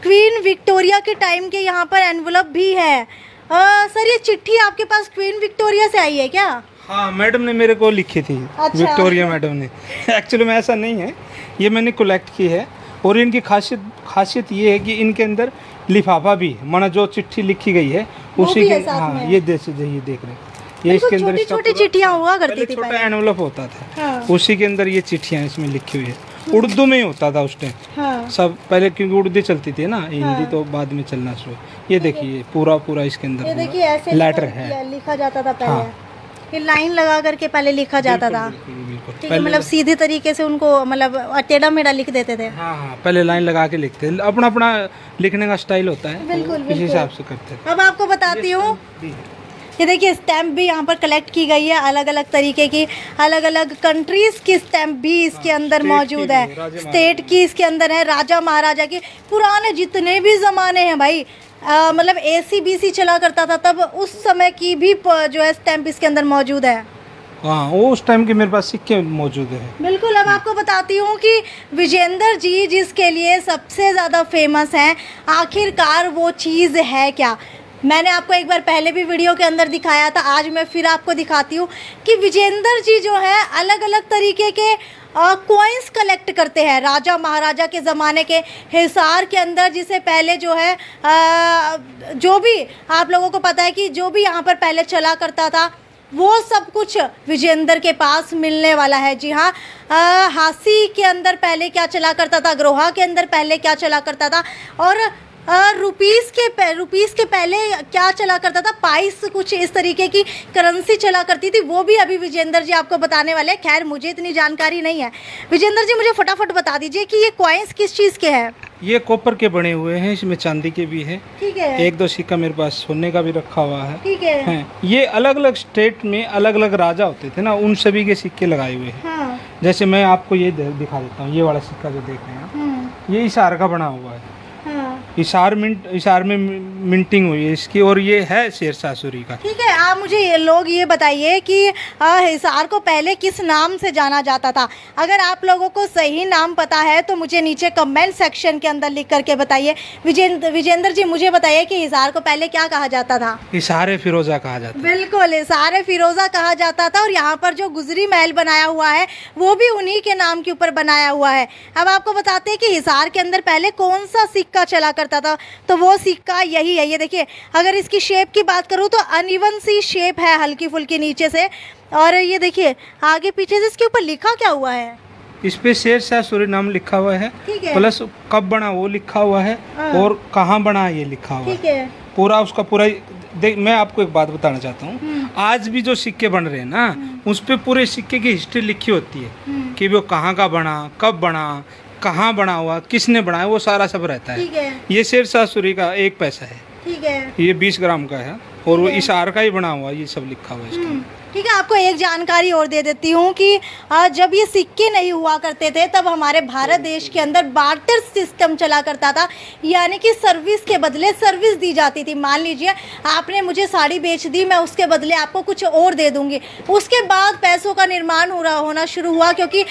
क्वीन विक्टोरिया के टाइम के यहाँ पर एनवलप भी है। सर ये चिट्ठी आपके पास क्वीन विक्टोरिया से आई है क्या? हाँ, मैडम ने मेरे को लिखी थी। अच्छा। विक्टोरिया मैडम ने। एक्चुअली में ऐसा नहीं है, ये मैंने कलेक्ट की है। और इनकी खासियत ये है कि इनके अंदर लिफाफा भी है, माना जो चिट्ठी लिखी गई है उसी के। हाँ, ये देख रहे हैं, ये इसके अंदर छोटी चिट्ठियाँ हुआ करती थी, छोटा एनवलप होता था। उसी के अंदर ये चिट्ठियाँ इसमें लिखी हुई है। उर्दू में ही होता था उस टाइम सब पहले, क्योंकि उर्दू चलती थी ना, हिंदी तो बाद में चलना शुरू। ये देखिए पूरा इसके अंदर लेटर है, लिखा जाता था पहले। ये लाइन लगा करके पहले लिखा जाता था। ठीक है, मतलब सीधे तरीके से उनको मतलब टेढ़ा मेढ़ा लिख देते थे। हाँ, पहले लाइन लगा के लिखते थे, अपना अपना लिखने का स्टाइल होता है। बिल्कुल, इस हिसाब से करते थे। अब आपको बताती हूँ, ये देखिए स्टैम्प भी यहाँ पर कलेक्ट की गई है, अलग अलग तरीके की, अलग अलग कंट्रीज की स्टैम्प भी इसके अंदर मौजूद है। स्टेट की इसके अंदर है, राजा महाराजा की, पुराने जितने भी ज़माने हैं भाई, मतलब ACBC चला करता था तब, उस समय की भी जो है स्टैम्प इसके अंदर मौजूद है। हाँ, वो उस टाइम के मेरे पास सिक्के मौजूद है। बिल्कुल, अब आपको बताती हूँ कि विजेंद्र जी जिसके लिए सबसे ज़्यादा फेमस हैं, आखिरकार वो चीज़ है क्या। मैंने आपको एक बार पहले भी वीडियो के अंदर दिखाया था, आज मैं फिर आपको दिखाती हूँ कि विजेंद्र जी जो है अलग अलग तरीके के कॉइन्स कलेक्ट करते हैं राजा महाराजा के ज़माने के हिसार के अंदर, जिसे पहले जो है जो भी आप लोगों को पता है कि जो भी यहाँ पर पहले चला करता था वो सब कुछ विजेंद्र के पास मिलने वाला है। जी हाँ, हासी के अंदर पहले क्या चला करता था, अग्रोहा के अंदर पहले क्या चला करता था, और रुपीस के पहले क्या चला करता था, पाइस, कुछ इस तरीके की करेंसी चला करती थी, वो भी अभी विजेंद्र जी आपको बताने वाले हैं। खैर मुझे इतनी जानकारी नहीं है। विजेंद्र जी मुझे फटाफट बता दीजिए कि ये कॉइन्स किस चीज़ के हैं। ये कॉपर के बने हुए हैं, इसमें चांदी के भी है। ठीक है, एक दो सिक्का मेरे पास सोने का भी रखा हुआ है। ठीक है, ये अलग अलग स्टेट में अलग अलग राजा होते थे ना, उन सभी के सिक्के लगाए हुए हैं। हाँ। जैसे मैं आपको ये दिखा देता हूँ, ये वाला सिक्का जो देख रहे हैं, ये हिसार का बना हुआ है। हिसार में मिंटिंग हुई है इसकी, और ये है शेरशाह सूरी का। ठीक है, आप मुझे लोग ये बताइए कि हिसार को पहले किस नाम से जाना जाता था। अगर आप लोगों को सही नाम पता है तो मुझे नीचे कमेंट सेक्शन के अंदर लिख करके बताइए। विजेंद्र जी मुझे बताइए कि हिसार को पहले क्या कहा जाता था। हिसार फिरोजा कहा जाता। बिल्कुल, हिसार फिरोजा कहा जाता था, और यहाँ पर जो गुजरी महल बनाया हुआ है वो भी उन्हीं के नाम के ऊपर बनाया हुआ है। अब आपको बताते हैं कि हिसार के अंदर पहले कौन सा सिक्का चला करता था, तो वो सिक्का यही है। ये देखिए, अगर इसकी शेप की बात करूँ तो अनइवन सी शेप है, हल्की फुल्की नीचे से, और ये देखिए आगे पीछे से इसके ऊपर लिखा क्या हुआ है, इस पे शेरशाह सूरी नाम लिखा हुआ है, प्लस कब बना वो लिखा हुआ है, और कहाँ बना ये लिखा हुआ है। पूरा उसका पूरा देख। मैं आपको एक बात बताना चाहता हूँ, आज भी जो सिक्के बन रहे हैं ना, उस पे पूरे सिक्के की हिस्ट्री लिखी होती है कि वो कहाँ का बना, कब बना, कहाँ बना हुआ, किसने बनाया, वो सारा सब रहता है। ये शेरशाह सूरी का 1 पैसा है। ठीक है, ये 20 ग्राम का है। और वो इस आर का ही बना हुआ, ये सब लिखा हुआ है इसका। ठीक है, आपको एक जानकारी और दे देती हूँ कि जब ये सिक्के नहीं हुआ करते थे तब हमारे भारत देश के अंदर बार्टर सिस्टम चला करता था, यानी कि सर्विस के बदले सर्विस दी जाती थी। मान लीजिए आपने मुझे साड़ी बेच दी, मैं उसके बदले आपको कुछ और दे दूंगी। उसके बाद पैसों का निर्माण होना शुरू हुआ, क्योंकि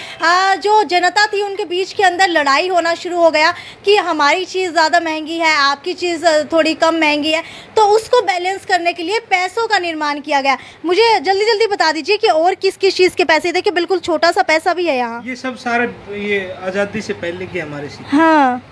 जो जनता थी उनके बीच के अंदर लड़ाई होना शुरू हो गया कि हमारी चीज़ ज़्यादा महंगी है, आपकी चीज़ थोड़ी कम महंगी है। तो उसको बैलेंस करने के लिए पैसों का निर्माण किया गया। मुझे जल्दी बता दीजिए कि और किस किस चीज़ के पैसे, देखिए बिल्कुल छोटा सा पैसा भी है यहाँ। ये सब सारे ये आज़ादी से पहले के हमारे सिक्के। हाँ,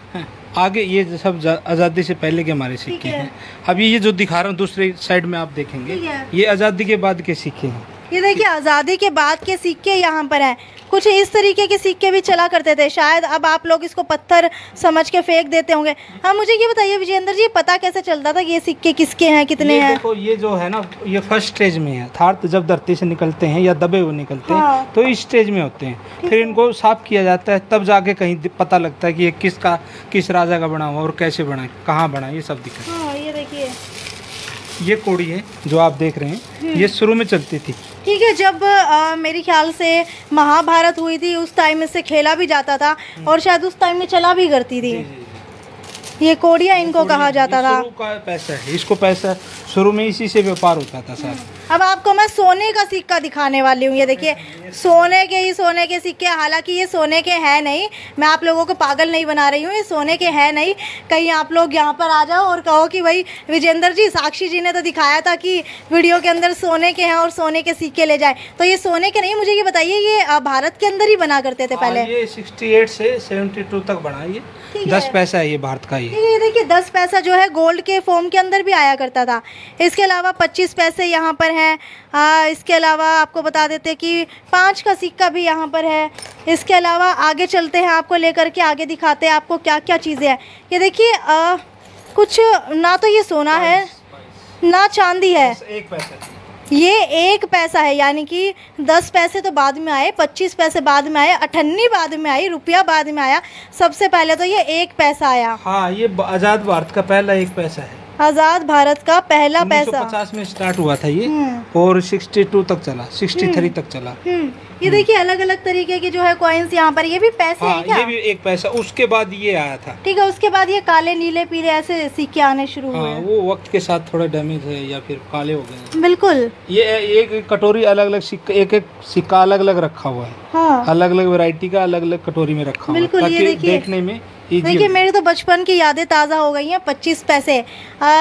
आगे ये सब आज़ादी से पहले के हमारे सिक्के हैं। अभी ये जो दिखा रहा हूँ दूसरे साइड में आप देखेंगे, ये आज़ादी के बाद के सिक्के हैं। ये देखिए आज़ादी के बाद के सिक्के यहाँ पर हैं। कुछ इस तरीके के सिक्के भी चला करते थे, शायद अब आप लोग इसको पत्थर समझ के फेंक देते होंगे। हाँ, मुझे ये बताइए विजेंद्र जी, पता कैसे चलता था कि ये सिक्के किसके हैं, कितने हैं? देखो ये जो है ना, ये फर्स्ट स्टेज में है। थार्थ जब धरती से निकलते हैं या दबे हुए निकलते हैं तो इस स्टेज में होते हैं। फिर इनको साफ किया जाता है, तब जाके कहीं पता लगता है कि ये किस राजा का बना हुआ और कैसे बना, कहाँ बना, ये सब दिखा। हाँ, ये देखिए ये कोड़ी है जो आप देख रहे हैं, ये शुरू में चलती थी। ठीक है, जब मेरे ख्याल से महाभारत हुई थी उस टाइम में से खेला भी जाता था और शायद उस टाइम में चला भी करती थी। ये कोड़ियाँ इनको कहा जाता था। शुरू का पैसा है, इसको पैसा शुरू में इसी से व्यापार होता था सर। अब आपको मैं सोने का सिक्का दिखाने वाली हूँ। ये देखिए सोने के सिक्के, हालांकि ये सोने के हैं नहीं, मैं आप लोगों को पागल नहीं बना रही हूँ, ये सोने के हैं नहीं। कहीं आप लोग यहाँ पर आ जाओ और कहो कि भाई विजेंद्र जी, साक्षी जी ने तो दिखाया था कि वीडियो के अंदर सोने के हैं और सोने के सिक्के ले जाए, तो ये सोने के नहीं। मुझे ये बताइए, ये भारत के अंदर ही बना करते थे पहले? ये 68 से 72 तक बना, ये 10 पैसा है, ये भारत का ही। ये देखिए 10 पैसा जो है गोल्ड के फॉर्म के अंदर भी आया करता था। इसके अलावा 25 पैसे यहाँ पर हैं। इसके अलावा आपको बता देते कि 5 का सिक्का भी यहाँ पर है। इसके अलावा आगे चलते हैं, आपको लेकर के आगे दिखाते हैं आपको क्या क्या चीज़ें हैं। ये देखिए कुछ ना तो ये सोना है ना चांदी है, 1 पैसा। ये 1 पैसा है, यानी कि 10 पैसे तो बाद में आए, 25 पैसे बाद में आए, 98 बाद में आई, रुपया बाद में आया। सबसे पहले तो ये 1 पैसा आया। हाँ, ये आज़ाद भारत का पहला 1 पैसा है। आज़ाद भारत का पहला पैसा 1950 में स्टार्ट हुआ था ये, और 62 तक चला, 63 तक चला। ये देखिए अलग अलग तरीके के जो है कॉइन्स यहाँ पर, ये भी पैसे हैं क्या? ये भी 1 पैसा, उसके बाद ये आया था। ठीक है, उसके बाद ये काले नीले पीले ऐसे सिक्के आने शुरू हुए। वो वक्त के साथ थोड़ा डैमेज है या फिर काले हो गए। बिल्कुल, ये एक कटोरी अलग अलग सिक्का, एक सिक्का अलग अलग रखा हुआ है। हाँ, अलग अलग वैरायटी का अलग अलग कटोरी में रखा हुआ है, ताकि देखने में देखिए मेरी तो बचपन की यादें ताज़ा हो गई हैं। 25 पैसे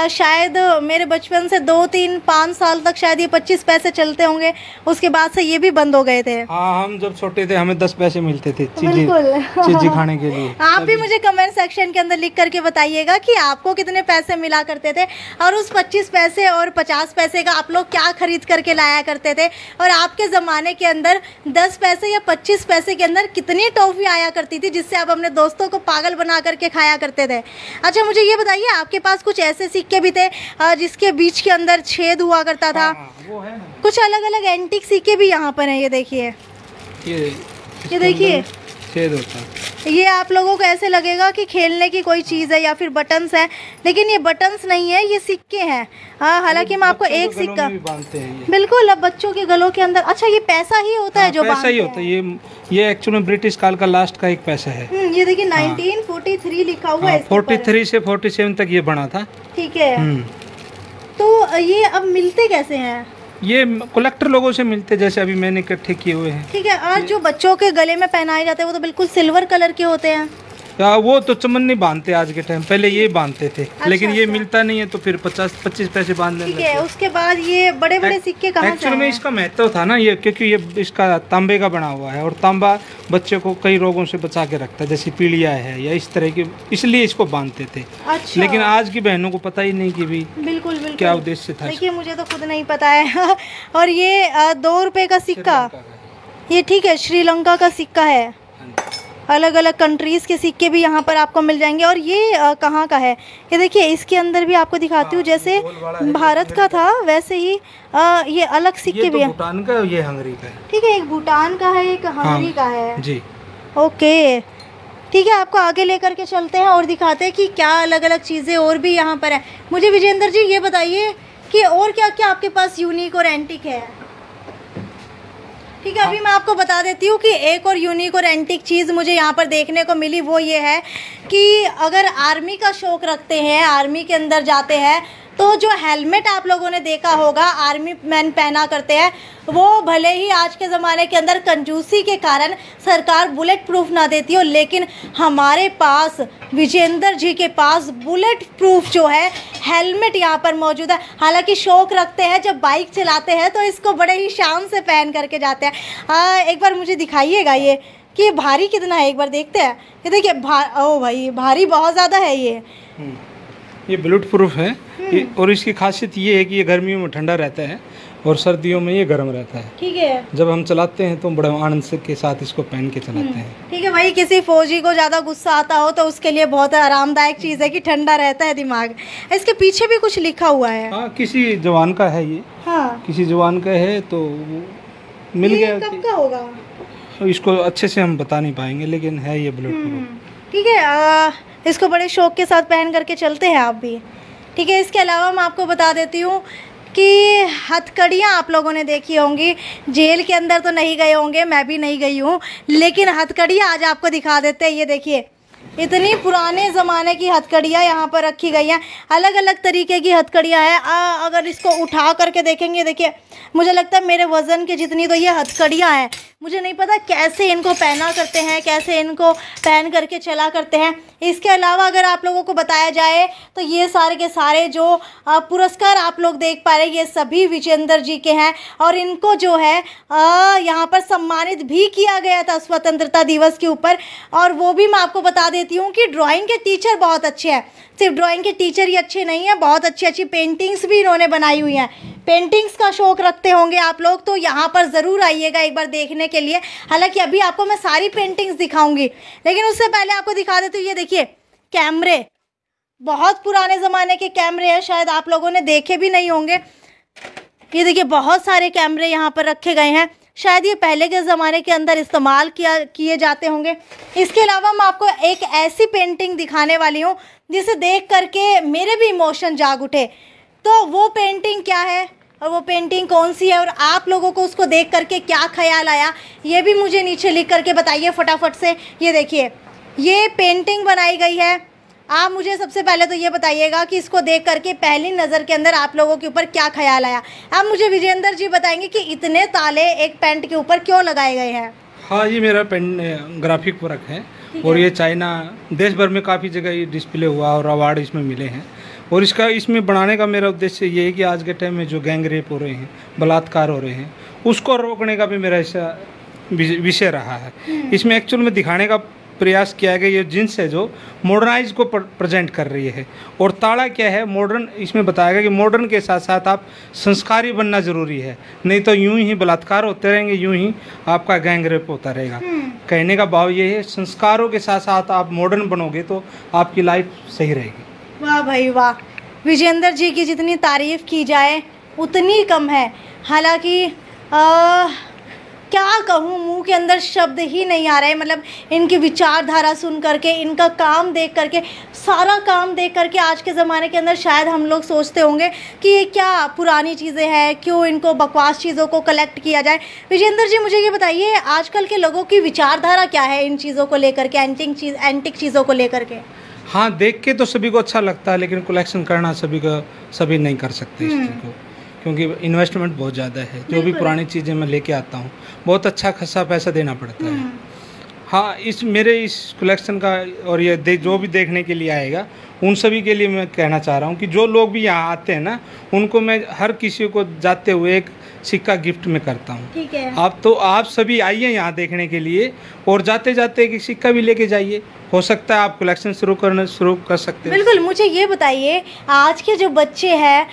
शायद मेरे बचपन से 2, 3, 5 साल तक शायद ये 25 पैसे चलते होंगे, उसके बाद से ये भी बंद हो गए थे। हाँ, हम जब छोटे थे हमें 10 पैसे मिलते थे चीजें खाने के लिए। आप भी मुझे कमेंट सेक्शन के अंदर लिख करके बताइएगा कि आपको कितने पैसे मिला करते थे और उस 25 पैसे और 50 पैसे का आप लोग क्या खरीद करके लाया करते थे, और आपके ज़माने के अंदर 10 पैसे या 25 पैसे के अंदर कितनी टॉफ़ी आया करती थी जिससे आप अपने दोस्तों को पागल बना करके खाया करते थे। अच्छा, मुझे ये बताइए, आपके पास कुछ ऐसे सिक्के भी थे जिसके बीच के अंदर छेद हुआ करता था? वो है ना। कुछ अलग अलग एंटीक सिक्के भी यहाँ पर हैं। ये देखिए, ये देखिए छेद होता है। ये आप लोगों को ऐसे लगेगा कि खेलने की कोई चीज़ है या फिर बटन्स है, लेकिन ये बटन्स नहीं है, ये सिक्के हैं। हालांकि हम आपको एक सिक्का बिल्कुल, अब बच्चों के गलों के अंदर। अच्छा, ये पैसा ही होता है जो पैसा ही होता है। ये एक्चुअली में ब्रिटिश काल का लास्ट का 1 पैसा है। ये देखिए 1943 लिखा हुआ है। 43 से 47 तक ये बना था। ठीक है, तो ये अब मिलते कैसे हैं? ये कलेक्टर लोगों से मिलते, जैसे अभी मैंने इकट्ठे किए हुए हैं। ठीक है, और जो बच्चों के गले में पहनाए जाते हैं वो तो बिल्कुल सिल्वर कलर के होते हैं। वो तो चमन नहीं बांधते आज के टाइम, पहले ये बांधते थे। लेकिन ये मिलता नहीं है तो फिर 50-25 पैसे बांधने लगे। उसके बाद ये बड़े बड़े सिक्के कहाँ से? एक्चुअली में इसका महत्व था ना ये, क्योंकि ये इसका तांबे का बना हुआ है और तांबा बच्चे को कई रोगों से बचा के रखता है, जैसे पीलिया है या इस तरह की, इसलिए इसको बांधते थे। अच्छा। लेकिन आज की बहनों को पता ही नहीं कि भी बिल्कुल क्या उद्देश्य था। देखिए मुझे तो खुद नहीं पता है। और ये 2 रुपए का सिक्का, ये ठीक है, श्रीलंका का सिक्का है। अलग अलग कंट्रीज़ के सिक्के भी यहाँ पर आपको मिल जाएंगे। और ये कहाँ का है? ये देखिए, इसके अंदर भी आपको दिखाती हूँ, जैसे भारत का था वैसे ही ये अलग सिक्के भी हैं। भूटान का, ये हंगरी का है। ठीक है, एक भूटान का है, एक हंगरी का है जी। ओके, ठीक है, आपको आगे लेकर के चलते हैं और दिखाते हैं कि क्या अलग अलग चीज़ें और भी यहाँ पर है। मुझे विजेंद्र जी ये बताइए कि और क्या क्या आपके पास यूनिक और एंटिक है। ठीक है, अभी मैं आपको बता देती हूँ कि एक और यूनिक और एंटिक चीज़ मुझे यहाँ पर देखने को मिली, वो ये है कि अगर आर्मी का शौक़ रखते हैं, आर्मी के अंदर जाते हैं, तो जो हेलमेट आप लोगों ने देखा होगा आर्मी मैन पहना करते हैं, वो भले ही आज के ज़माने के अंदर कंजूसी के कारण सरकार बुलेट प्रूफ ना देती हो, लेकिन हमारे पास विजेंद्र जी के पास बुलेट प्रूफ जो है हेलमेट यहाँ पर मौजूद है। हालांकि शौक़ रखते हैं, जब बाइक चलाते हैं तो इसको बड़े ही शान से पहन करके जाते हैं। एक बार मुझे दिखाइएगा ये कि भारी कितना है, एक बार देखते हैं। ये देखिए ओ भाई, भारी बहुत ज़्यादा है ये बुलेट प्रूफ है। और इसकी खासियत ये है कि ये गर्मियों में ठंडा रहता है और सर्दियों में ये गर्म रहता है। ठीक है, जब हम चलाते हैं तो बड़े आनंद से के साथ इसको पहन के चलाते हैं। ठीक है भाई, किसी फौजी को ज़्यादा गुस्सा आता हो तो उसके लिए बहुत आरामदायक चीज़ है कि ठंडा रहता है दिमाग। इसके पीछे भी कुछ लिखा हुआ है। हाँ, किसी जवान का है ये। हाँ, किसी जवान का है तो मिल गया। कब का होगा इसको अच्छे से हम बता नहीं पाएंगे, लेकिन है ये बुलेट प्रूफ। ठीक है, इसको बड़े शौक के साथ पहन करके चलते हैं आप भी। ठीक है, इसके अलावा मैं आपको बता देती हूँ कि हथकड़ियाँ आप लोगों ने देखी होंगी। जेल के अंदर तो नहीं गए होंगे, मैं भी नहीं गई हूँ, लेकिन हथकड़ियाँ आज आपको दिखा देते हैं। ये देखिए, इतनी पुराने ज़माने की हथकड़ियाँ यहाँ पर रखी गई हैं। अलग अलग तरीके की हथकड़ियाँ हैं। अगर इसको उठा करके देखेंगे, देखिए मुझे लगता है मेरे वज़न के जितनी तो ये हथकड़ियाँ हैं। मुझे नहीं पता कैसे इनको पहना करते हैं, कैसे इनको पहन करके चला करते हैं। इसके अलावा अगर आप लोगों को बताया जाए तो ये सारे के सारे जो पुरस्कार आप लोग देख पा रहे हैं, ये सभी विजेंद्र जी के हैं और इनको जो है यहाँ पर सम्मानित भी किया गया था स्वतंत्रता दिवस के ऊपर। और वो भी मैं आपको बता देती हूँ कि ड्राइंग के टीचर बहुत अच्छे हैं। सिर्फ ड्राइंग के टीचर ही अच्छे नहीं हैं, बहुत अच्छी अच्छी पेंटिंग्स भी इन्होंने बनाई हुई हैं। पेंटिंग्स का शौक़ रखते होंगे आप लोग तो यहाँ पर ज़रूर आइएगा एक बार देखने के लिए। हालांकि अभी आपको मैं सारी पेंटिंग्स दिखाऊंगी, लेकिन उससे पहले आपको दिखा देती हूँ। ये देखिए कैमरे, बहुत पुराने ज़माने के कैमरे हैं, शायद आप लोगों ने देखे भी नहीं होंगे। ये देखिए बहुत सारे कैमरे यहाँ पर रखे गए हैं, शायद ये पहले के ज़माने के अंदर इस्तेमाल किए जाते होंगे। इसके अलावा मैं आपको एक ऐसी पेंटिंग दिखाने वाली हूँ जिसे देख करके मेरे भी इमोशन जाग उठे। तो वो पेंटिंग क्या है और वो पेंटिंग कौन सी है और आप लोगों को उसको देख करके क्या ख्याल आया, ये भी मुझे नीचे लिख करके बताइए फटाफट से। ये देखिए, ये पेंटिंग बनाई गई है। आप मुझे सबसे पहले तो ये बताइएगा कि इसको देख करके पहली नज़र के अंदर आप लोगों के ऊपर क्या ख्याल आया। आप मुझे विजेंद्र जी बताएंगे कि इतने ताले एक पेंट के ऊपर क्यों लगाए गए हैं। हाँ, ये मेरा ग्राफिक वर्क है और ये चाइना देश भर में काफ़ी जगह ये डिस्प्ले हुआ और अवार्ड इसमें मिले हैं। और इसमें बनाने का मेरा उद्देश्य ये है कि आज के टाइम में जो गैंग रेप हो रहे हैं, बलात्कार हो रहे हैं, उसको रोकने का भी मेरा ऐसा विषय रहा है। इसमें एक्चुअल में दिखाने का प्रयास किया है कि ये जींस है जो मॉडर्नाइज को प्रेजेंट कर रही है और ताड़ा क्या है मॉडर्न। इसमें बताया गया कि मॉडर्न के साथ साथ आप संस्कारी बनना ज़रूरी है, नहीं तो यूं ही बलात्कार होते रहेंगे, यूं ही आपका गैंग रेप होता रहेगा। कहने का भाव ये है, संस्कारों के साथ साथ आप मॉडर्न बनोगे तो आपकी लाइफ सही रहेगी। वाह भाई वाह, विजेंद्र जी की जितनी तारीफ़ की जाए उतनी कम है। हालांकि क्या कहूँ, मुंह के अंदर शब्द ही नहीं आ रहे। मतलब इनकी विचारधारा सुन करके, इनका काम देख करके, सारा काम देख करके आज के ज़माने के अंदर शायद हम लोग सोचते होंगे कि ये क्या पुरानी चीज़ें हैं, क्यों इनको बकवास चीज़ों को कलेक्ट किया जाए। विजेंद्र जी मुझे ये बताइए, आजकल के लोगों की विचारधारा क्या है इन चीज़ों को लेकर के, एंटिक चीज़ों को लेकर के। हाँ, देख के तो सभी को अच्छा लगता है, लेकिन कलेक्शन करना सभी नहीं कर सकते इस चीज़ को, क्योंकि इन्वेस्टमेंट बहुत ज़्यादा है। जो भी पुरानी चीज़ें मैं लेके आता हूँ बहुत अच्छा खासा पैसा देना पड़ता है। हाँ, मेरे इस कलेक्शन का और ये जो भी देखने के लिए आएगा उन सभी के लिए मैं कहना चाह रहा हूँ कि जो लोग भी यहाँ आते हैं ना, उनको मैं हर किसी को जाते हुए एक सिक्का गिफ्ट में करता हूँ। ठीक है, आप सभी आइए यहाँ देखने के लिए और जाते जाते एक सिक्का भी लेके जाइए। हो सकता है आप कलेक्शन शुरू कर सकते हैं। बिल्कुल, मुझे ये बताइए, आज के जो बच्चे हैं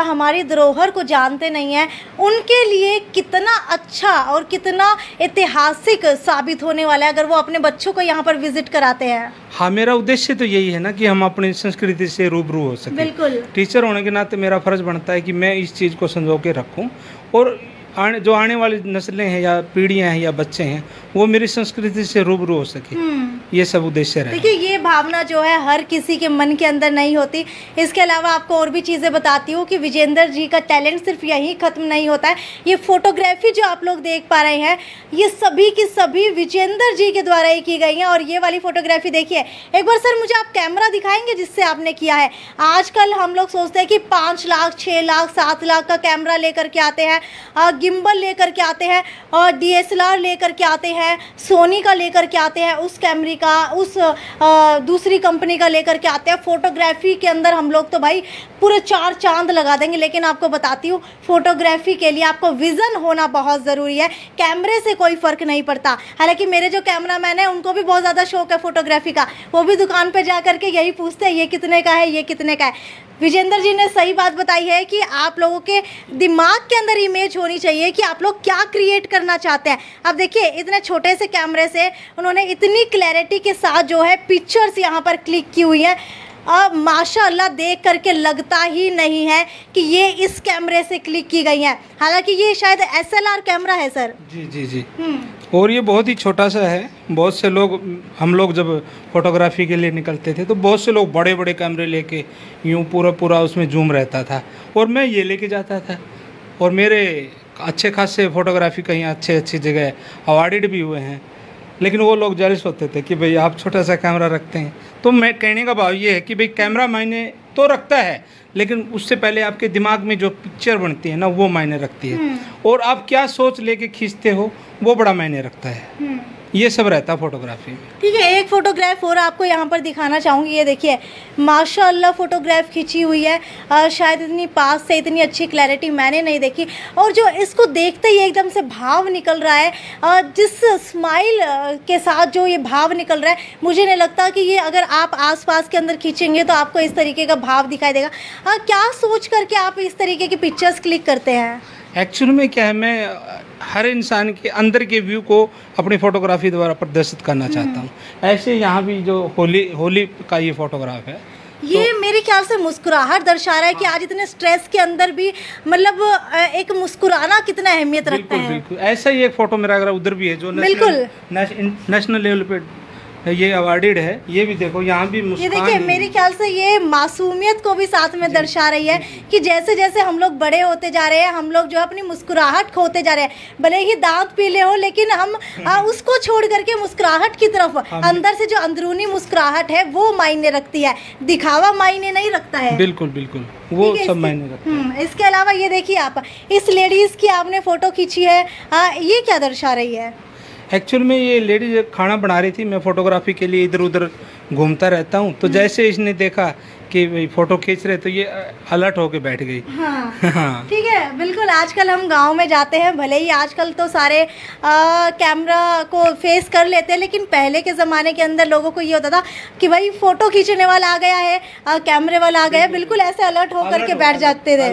हमारी धरोहर को जानते नहीं हैं, उनके लिए कितना अच्छा और कितना ऐतिहासिक साबित होने वाला है अगर वो अपने बच्चों को यहाँ पर विजिट कराते हैं। हाँ, मेरा उद्देश्य तो यही है ना कि हम अपनी संस्कृति से रूबरू हो सकें। बिल्कुल, टीचर होने के नाते मेरा फर्ज बनता है कि मैं इस चीज़ को संजो के रखूँ और जो आने वाली नस्लें हैं या पीढ़ियां हैं या बच्चे हैं वो मेरी संस्कृति से रूबरू हो सके, ये सब उद्देश्य रहे। देखिए ये भावना जो है हर किसी के मन के अंदर नहीं होती। इसके अलावा आपको और भी चीज़ें बताती हूँ कि विजेंद्र जी का टैलेंट सिर्फ यहीं ख़त्म नहीं होता है। ये फोटोग्राफी जो आप लोग देख पा रहे हैं ये सभी की सभी विजेंद्र जी के द्वारा ही की गई हैं। और ये वाली फोटोग्राफी देखिए, एक बार सर मुझे आप कैमरा दिखाएंगे जिससे आपने किया है। आजकल हम लोग सोचते हैं कि 5 लाख 6 लाख 7 लाख का कैमरा लेकर के आते हैं, गिम्बल लेकर के आते हैं और DSLR लेकर के आते हैं, सोनी का लेकर के आते हैं, उस कैमरे का उस दूसरी कंपनी का लेकर के आते हैं। फोटोग्राफी के अंदर हम लोग तो भाई पूरे 4 चांद लगा देंगे, लेकिन आपको बताती हूँ फोटोग्राफी के लिए आपको विज़न होना बहुत ज़रूरी है। कैमरे से कोई फ़र्क नहीं पड़ता। हालांकि मेरे जो कैमरामैन है उनको भी बहुत ज़्यादा शौक है फोटोग्राफी का, वो भी दुकान पर जा करके यही पूछते हैं ये कितने का है, ये कितने का है। विजेंद्र जी ने सही बात बताई है कि आप लोगों के दिमाग के अंदर इमेज होनी चाहिए कि आप लोग क्या क्रिएट करना चाहते हैं। अब देखिए इतने छोटे से कैमरे से उन्होंने इतनी क्लैरिटी के साथ जो है पिक्चर्स यहाँ पर क्लिक की हुई हैं। अब माशाअल्लाह देख करके लगता ही नहीं है कि ये इस कैमरे से क्लिक की गई हैं। हालांकि ये शायद SLR कैमरा है सर। जी जी जी। और ये बहुत ही छोटा सा है। बहुत से लोग, हम लोग जब फोटोग्राफी के लिए निकलते थे तो बहुत से लोग बड़े बड़े कैमरे लेके यूँ पूरा उसमें जूम रहता था और मैं ये लेके जाता था। और मेरे अच्छे खासे फोटोग्राफी कहीं अच्छी जगह अवार्डेड भी हुए हैं, लेकिन वो लोग जेलस होते थे कि भाई आप छोटा सा कैमरा रखते हैं। तो मैं कहने का भाव ये है कि भाई कैमरा मायने तो रखता है, लेकिन उससे पहले आपके दिमाग में जो पिक्चर बनती है ना वो मायने रखती है, और आप क्या सोच लेके खींचते हो वो बड़ा मायने रखता है। ये सब रहता है फोटोग्राफी में। ठीक है, एक फोटोग्राफ और आपको यहाँ पर दिखाना चाहूँगी। ये देखिए माशाल्लाह फोटोग्राफ खींची हुई है। शायद इतनी पास से इतनी अच्छी क्लैरिटी मैंने नहीं देखी, और जो इसको देखते ही एकदम से भाव निकल रहा है, जिस स्माइल के साथ जो ये भाव निकल रहा है, मुझे नहीं लगता कि ये अगर आप आसपास के अंदर खींचेंगे तो आपको इस तरीके का भाव दिखाई देगा। क्या सोच करके आप इस तरीके की पिक्चर्स क्लिक करते हैं? एक्चुअल में क्या है, मैं हर इंसान के अंदर के व्यू को अपनी फोटोग्राफी द्वारा प्रदर्शित करना चाहता हूँ। ऐसे यहाँ भी जो होली का ये फोटोग्राफ है, ये तो मेरे ख्याल से मुस्कुराहट दर्शा रहा है कि आज इतने स्ट्रेस के अंदर भी मतलब एक मुस्कुराना कितना अहमियत रखता है। बिल्कुल ऐसा ही एक फोटो मेरा अगर उधर भी है जो नेशनल लेवल पे ये अवार्डेड है। ये भी देखो, यहाँ भी ये देखिए, मेरे ख्याल से ये मासूमियत को भी साथ में दर्शा रही है कि जैसे जैसे हम लोग बड़े होते जा रहे हैं, हम लोग जो अपनी मुस्कुराहट खोते जा रहे हैं। भले ही दांत पीले हो, लेकिन हम उसको छोड़ करके मुस्कुराहट की तरफ, अंदर से जो अंदरूनी मुस्कुराहट है वो मायने रखती है, दिखावा मायने नहीं रखता है। बिल्कुल बिल्कुल, वो सब मायने रखता है। इसके अलावा ये देखिए, आप इस लेडीज की आपने फोटो खींची है, ये क्या दर्शा रही है? एक्चुअल में ये लेडीज खाना बना रही थी, मैं फोटोग्राफी के लिए इधर उधर घूमता रहता हूँ, तो जैसे इसने देखा कि भाई फोटो खींच रहे तो ये अलर्ट होके बैठ गई। हाँ। ठीक है, बिल्कुल। आजकल हम गांव में जाते हैं, भले ही आजकल तो सारे कैमरा को फेस कर लेते हैं, लेकिन पहले के ज़माने के अंदर लोगों को ये होता था कि भाई फ़ोटो खींचने वाला आ गया है, कैमरे वाला आ गया है, बिल्कुल ऐसे अलर्ट होकर के बैठ जाते थे।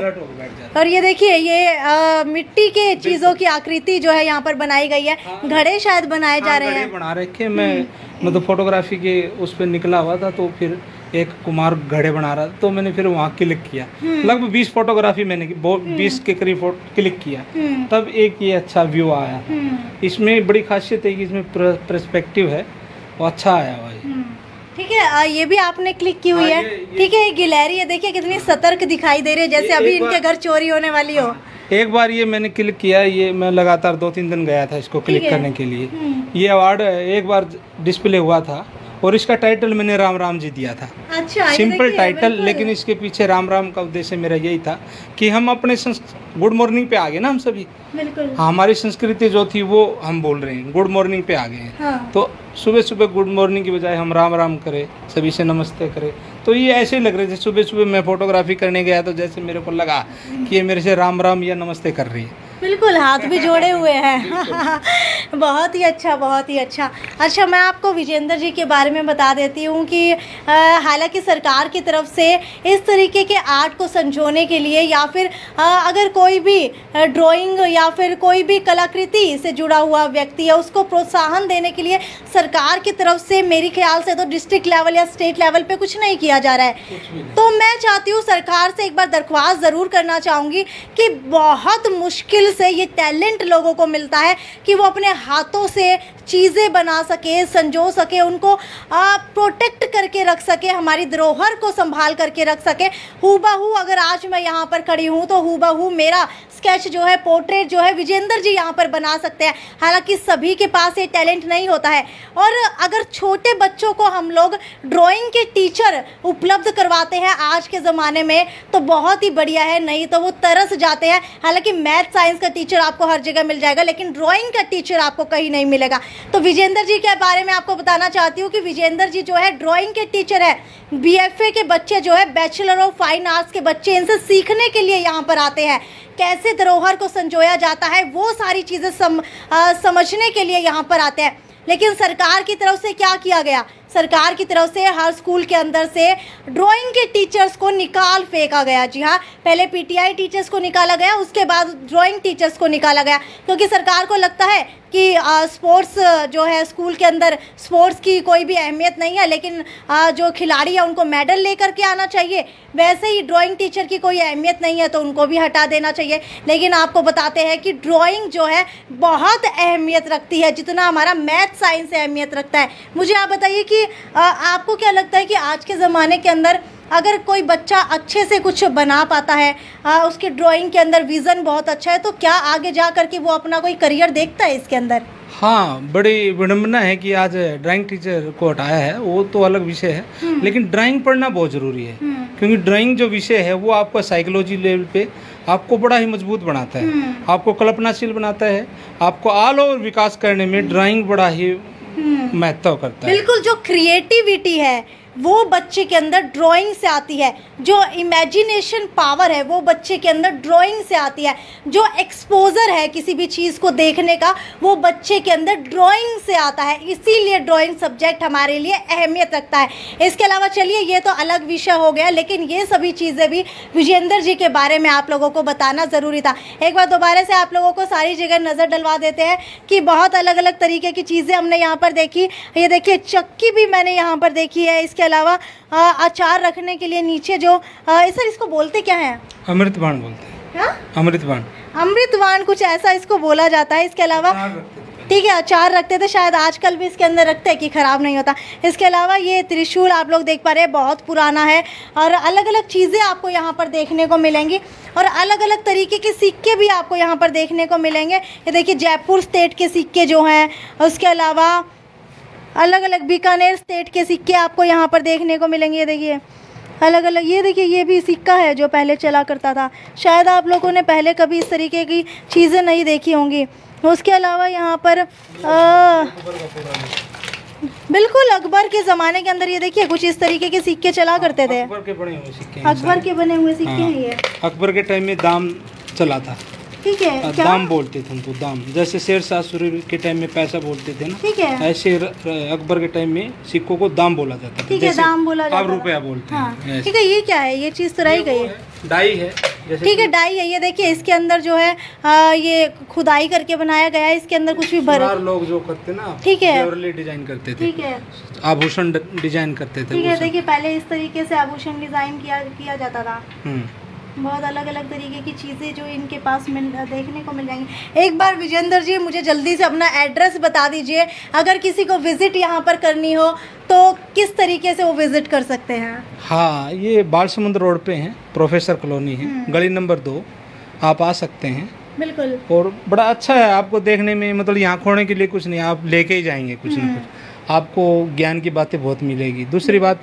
और ये देखिए, ये मिट्टी के चीज़ों की आकृति जो है यहाँ पर बनाई गई है। घड़े शायद बनाए जा रहे हैं, बना रखे। मैं मतलब फोटोग्राफी के उस पर निकला हुआ था, तो फिर एक कुमार घड़े बना रहा था, तो मैंने फिर वहाँ क्लिक किया। लगभग 20 फोटोग्राफी मैंने 20 के करीब क्लिक किया, तब एक ये अच्छा व्यू आया। इसमें बड़ी खासियत है कि इसमें पर्सपेक्टिव है, वो अच्छा आया भाई। ठीक है, ये भी आपने क्लिक की हुई है। ठीक है, ये गिलहरी है, देखिए कितनी सतर्क दिखाई दे रही है, जैसे अभी इनके घर चोरी होने वाली हो। एक बार ये मैंने क्लिक किया, ये मैं लगातार 2-3 दिन गया था इसको क्लिक करने के लिए। ये अवार्ड एक बार डिस्प्ले हुआ था, और इसका टाइटल मैंने राम राम जी दिया था। अच्छा, सिंपल टाइटल, लेकिन इसके पीछे राम राम का उद्देश्य मेरा यही था कि हम अपने गुड मॉर्निंग पे आ गए ना, हम सभी। बिल्कुल। हमारी संस्कृति जो थी वो हम बोल रहे हैं, गुड मॉर्निंग पे आ गए हैं। हाँ। तो सुबह सुबह गुड मॉर्निंग की बजाय हम राम राम करें, सभी से नमस्ते करें। तो ये ऐसे ही लग रहे थे। सुबह सुबह मैं फोटोग्राफी करने गया तो जैसे मेरे को लगा कि ये मेरे से राम राम या नमस्ते कर रही है। बिल्कुल, हाथ भी जोड़े हुए हैं। बहुत ही अच्छा, बहुत ही अच्छा। अच्छा, मैं आपको विजेंद्र जी के बारे में बता देती हूँ कि हालांकि सरकार की तरफ से इस तरीके के आर्ट को संजोने के लिए, या फिर अगर कोई भी ड्राइंग या फिर कोई भी कलाकृति से जुड़ा हुआ व्यक्ति है, उसको प्रोत्साहन देने के लिए सरकार की तरफ से मेरे ख्याल से तो डिस्ट्रिक्ट लेवल या स्टेट लेवल पे कुछ नहीं किया जा रहा है। तो मैं चाहती हूँ सरकार से एक बार दरख्वास्त ज़रूर करना चाहूँगी कि बहुत मुश्किल स्किल्स है, ये टैलेंट लोगों को मिलता है कि वो अपने हाथों से चीज़ें बना सके, संजो सके, उनको प्रोटेक्ट करके रख सके, हमारी धरोहर को संभाल करके रख सके। हूबहू अगर आज मैं यहाँ पर खड़ी हूँ तो हूबहू मेरा स्केच जो है, पोर्ट्रेट जो है, विजेंद्र जी यहाँ पर बना सकते हैं। हालांकि सभी के पास ये टैलेंट नहीं होता है, और अगर छोटे बच्चों को हम लोग ड्राइंग के टीचर उपलब्ध करवाते हैं आज के ज़माने में तो बहुत ही बढ़िया है, नहीं तो वो तरस जाते हैं। हालांकि मैथ साइंस का टीचर आपको हर जगह मिल जाएगा, लेकिन ड्राइंग का टीचर आपको कहीं नहीं मिलेगा। तो विजेंद्र जी के बारे में आपको बताना चाहती हूँ कि विजेंद्र जी जो है ड्राइंग के टीचर है। BFA के बच्चे जो है, बैचलर ऑफ फाइन आर्ट्स के बच्चे, इनसे सीखने के लिए यहाँ पर आते हैं, कैसे धरोहर को संजोया जाता है, वो सारी चीज़ें समझने के लिए यहाँ पर आते हैं। लेकिन सरकार की तरफ से क्या किया गया? सरकार की तरफ से हर स्कूल के अंदर से ड्राइंग के टीचर्स को निकाल फेंका गया। जी हाँ, पहले PTI टीचर्स को निकाला गया, उसके बाद ड्राइंग टीचर्स को निकाला गया, क्योंकि सरकार को लगता है कि स्पोर्ट्स जो है, स्कूल के अंदर स्पोर्ट्स की कोई भी अहमियत नहीं है, लेकिन जो खिलाड़ी है उनको मेडल लेकर के आना चाहिए। वैसे ही ड्राइंग टीचर की कोई अहमियत नहीं है तो उनको भी हटा देना चाहिए। लेकिन आपको बताते हैं कि ड्राइंग जो है बहुत अहमियत रखती है, जितना हमारा मैथ साइंस अहमियत रखता है। मुझे आप बताइए कि आपको क्या लगता है कि आज के ज़माने के अंदर अगर कोई बच्चा अच्छे से कुछ बना पाता है, उसके ड्राइंग के अंदर विज़न बहुत अच्छा है, तो क्या आगे जा कर के वो अपना कोई करियर देखता है इसके अंदर? हाँ, बड़ी विडम्बना है कि आज ड्राइंग टीचर को हटाया है, वो तो अलग विषय है, लेकिन ड्राइंग पढ़ना बहुत ज़रूरी है, क्योंकि ड्राइंग जो विषय है वो आपका साइकोलॉजी लेवल पे आपको बड़ा ही मजबूत बनाता है, आपको कल्पनाशील बनाता है, आपको ऑल ओवर विकास करने में ड्राइंग बड़ा ही महत्व करता है। बिल्कुल, जो क्रिएटिविटी है वो बच्चे के अंदर ड्राइंग से आती है, जो इमेजिनेशन पावर है वो बच्चे के अंदर ड्राइंग से आती है, जो एक्सपोजर है किसी भी चीज़ को देखने का वो बच्चे के अंदर ड्राइंग से आता है। इसीलिए ड्राइंग सब्जेक्ट हमारे लिए अहमियत रखता है। इसके अलावा चलिए, ये तो अलग विषय हो गया, लेकिन ये सभी चीज़ें भी विजेंद्र जी के बारे में आप लोगों को बताना ज़रूरी था। एक बार दोबारा से आप लोगों को सारी जगह नज़र डलवा देते हैं कि बहुत अलग अलग तरीके की चीज़ें हमने यहाँ पर देखी। ये देखिए, चक्की भी मैंने यहाँ पर देखी है। इसके अलावा अचार रखने के लिए नीचे जो सर इसको बोलते क्या है? अमृतबाण बोलते हैं। अमृतबाण, अमृतबाण कुछ ऐसा इसको बोला जाता है। इसके अलावा ठीक है, अचार रखते थे, शायद आजकल भी इसके अंदर रखते हैं कि ख़राब नहीं होता। इसके अलावा ये त्रिशूल आप लोग देख पा रहे हैं, बहुत पुराना है, और अलग अलग चीज़ें आपको यहाँ पर देखने को मिलेंगी, और अलग अलग तरीके के सिक्के भी आपको यहाँ पर देखने को मिलेंगे। ये देखिए, जयपुर स्टेट के सिक्के जो हैं, उसके अलावा अलग अलग बीकानेर स्टेट के सिक्के आपको यहाँ पर देखने को मिलेंगे। ये देखिए अलग अलग, ये देखिए ये भी सिक्का है जो पहले चला करता था। शायद आप लोगों ने पहले कभी इस तरीके की चीज़ें नहीं देखी होंगी। उसके अलावा यहाँ पर बिल्कुल अकबर के ज़माने के अंदर ये देखिए कुछ इस तरीके के सिक्के चला करते थे। अकबर के बने हुए सिक्के, अकबर के बने हुए सिक्के हैं ये। अकबर के टाइम में दाम चला था, ठीक है, दाम बोलते थे उनको, दाम, जैसे शेरशाह सूरी के टाइम में पैसा बोलते थे ना, ठीक है, ऐसे अकबर के टाइम में सिक्कों को दाम बोला जाता था। ठीक है, दाम बोला जाता अब रुपया बोलते हैं। ठीक है, ये क्या है? ये चीज़ तो रही गई है, डाई है, ठीक है, डाई है। ये देखिए, इसके अंदर जो है ये खुदाई करके बनाया गया है। इसके अंदर कुछ भी भर लोग जो करते ना, ठीक है, डिजाइन करते थे, ठीक है, आभूषण डिजाइन करते थे। ठीक है, देखिए पहले इस तरीके से आभूषण डिजाइन किया जाता था। बहुत अलग अलग तरीके की चीज़ें जो इनके पास देखने को मिल जाएंगी। एक बार विजेंद्र जी मुझे जल्दी से अपना एड्रेस बता दीजिए, अगर किसी को विज़िट यहाँ पर करनी हो तो किस तरीके से वो विज़िट कर सकते हैं? हाँ, ये बालसमुंद रोड पे है, प्रोफेसर कॉलोनी है, गली नंबर 2, आप आ सकते हैं। बिल्कुल, और बड़ा अच्छा है, आपको देखने में मतलब यहाँ खोने के लिए कुछ नहीं, आप लेके ही जाएंगे कुछ ना कुछ, आपको ज्ञान की बातें बहुत मिलेगी। दूसरी बात,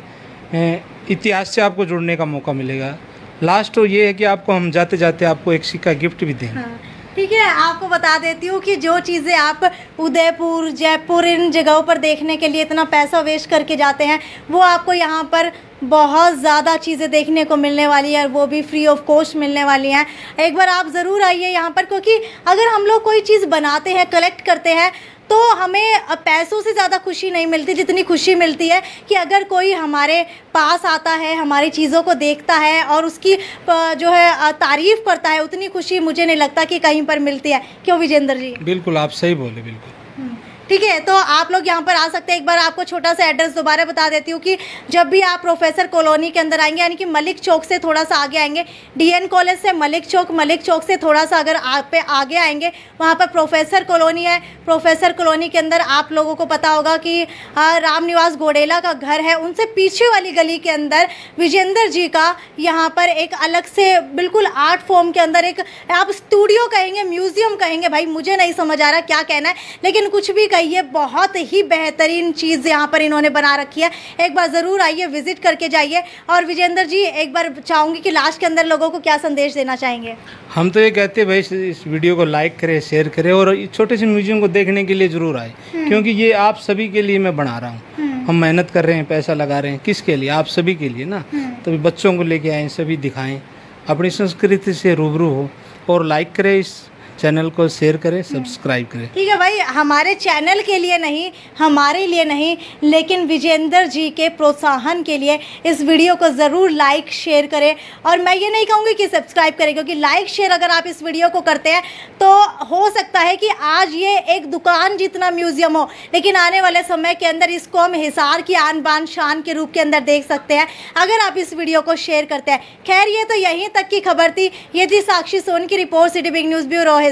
इतिहास से आपको जुड़ने का मौका मिलेगा। लास्ट तो ये है कि आपको हम जाते जाते आपको एक सिक्का गिफ्ट भी देंगे। हाँ, ठीक है, आपको बता देती हूँ कि जो चीज़ें आप उदयपुर, जयपुर, इन जगहों पर देखने के लिए इतना पैसा वेस्ट करके जाते हैं, वो आपको यहाँ पर बहुत ज़्यादा चीज़ें देखने को मिलने वाली है, वो भी फ्री ऑफ कॉस्ट मिलने वाली हैं। एक बार आप ज़रूर आइए यहाँ पर, क्योंकि अगर हम लोग कोई चीज़ बनाते हैं, कलेक्ट करते हैं, तो हमें पैसों से ज़्यादा खुशी नहीं मिलती जितनी खुशी मिलती है कि अगर कोई हमारे पास आता है, हमारी चीज़ों को देखता है और उसकी जो है तारीफ़ करता है, उतनी खुशी मुझे नहीं लगता कि कहीं पर मिलती है। क्यों विजेंद्र जी? बिल्कुल, आप सही बोले, बिल्कुल। ठीक है, तो आप लोग यहाँ पर आ सकते हैं। एक बार आपको छोटा सा एड्रेस दोबारा बता देती हूँ कि जब भी आप प्रोफेसर कॉलोनी के अंदर आएंगे, यानी कि मलिक चौक से थोड़ा सा आगे आएंगे, डीएन कॉलेज से मलिक चौक से थोड़ा सा अगर आप पे आगे आएंगे, वहाँ पर प्रोफेसर कॉलोनी है। प्रोफेसर कॉलोनी के अंदर आप लोगों को पता होगा कि राम निवास गोडेला का घर है। उनसे पीछे वाली गली के अंदर विजेंद्र जी का यहाँ पर एक अलग से बिल्कुल आर्ट फॉर्म के अंदर एक, आप स्टूडियो कहेंगे, म्यूजियम कहेंगे, भाई मुझे नहीं समझ आ रहा क्या कहना है, लेकिन कुछ भी कहिए, बहुत ही बेहतरीन चीज़ यहाँ पर इन्होंने बना रखी है। एक बार ज़रूर आइए, विजिट करके जाइए। और विजेंद्र जी, एक बार चाहूँगी कि लास्ट के अंदर लोगों को क्या संदेश देना चाहेंगे? हम तो ये कहते हैं भाई इस वीडियो को लाइक करें, शेयर करें और छोटे से म्यूजियम को देखने के लिए ज़रूर आए, क्योंकि ये आप सभी के लिए मैं बना रहा हूँ। हम मेहनत कर रहे हैं, पैसा लगा रहे हैं, किसके लिए? आप सभी के लिए ना। तभी बच्चों को लेके आए, सभी दिखाएं, अपनी संस्कृति से रूबरू हो। और लाइक करें, इस चैनल को शेयर करें, सब्सक्राइब करें। ठीक है भाई, हमारे चैनल के लिए नहीं, हमारे लिए नहीं, लेकिन विजेंद्र जी के प्रोत्साहन के लिए इस वीडियो को ज़रूर लाइक शेयर करें। और मैं ये नहीं कहूँगी कि सब्सक्राइब करें, क्योंकि लाइक शेयर अगर आप इस वीडियो को करते हैं तो हो सकता है कि आज ये एक दुकान जितना म्यूज़ियम हो, लेकिन आने वाले समय के अंदर इसको हम हिसार की आन बान शान के रूप के अंदर देख सकते हैं, अगर आप इस वीडियो को शेयर करते हैं। खैर, ये तो यहीं तक की खबर थी। ये थी साक्षी सोन की report, city big news bureau.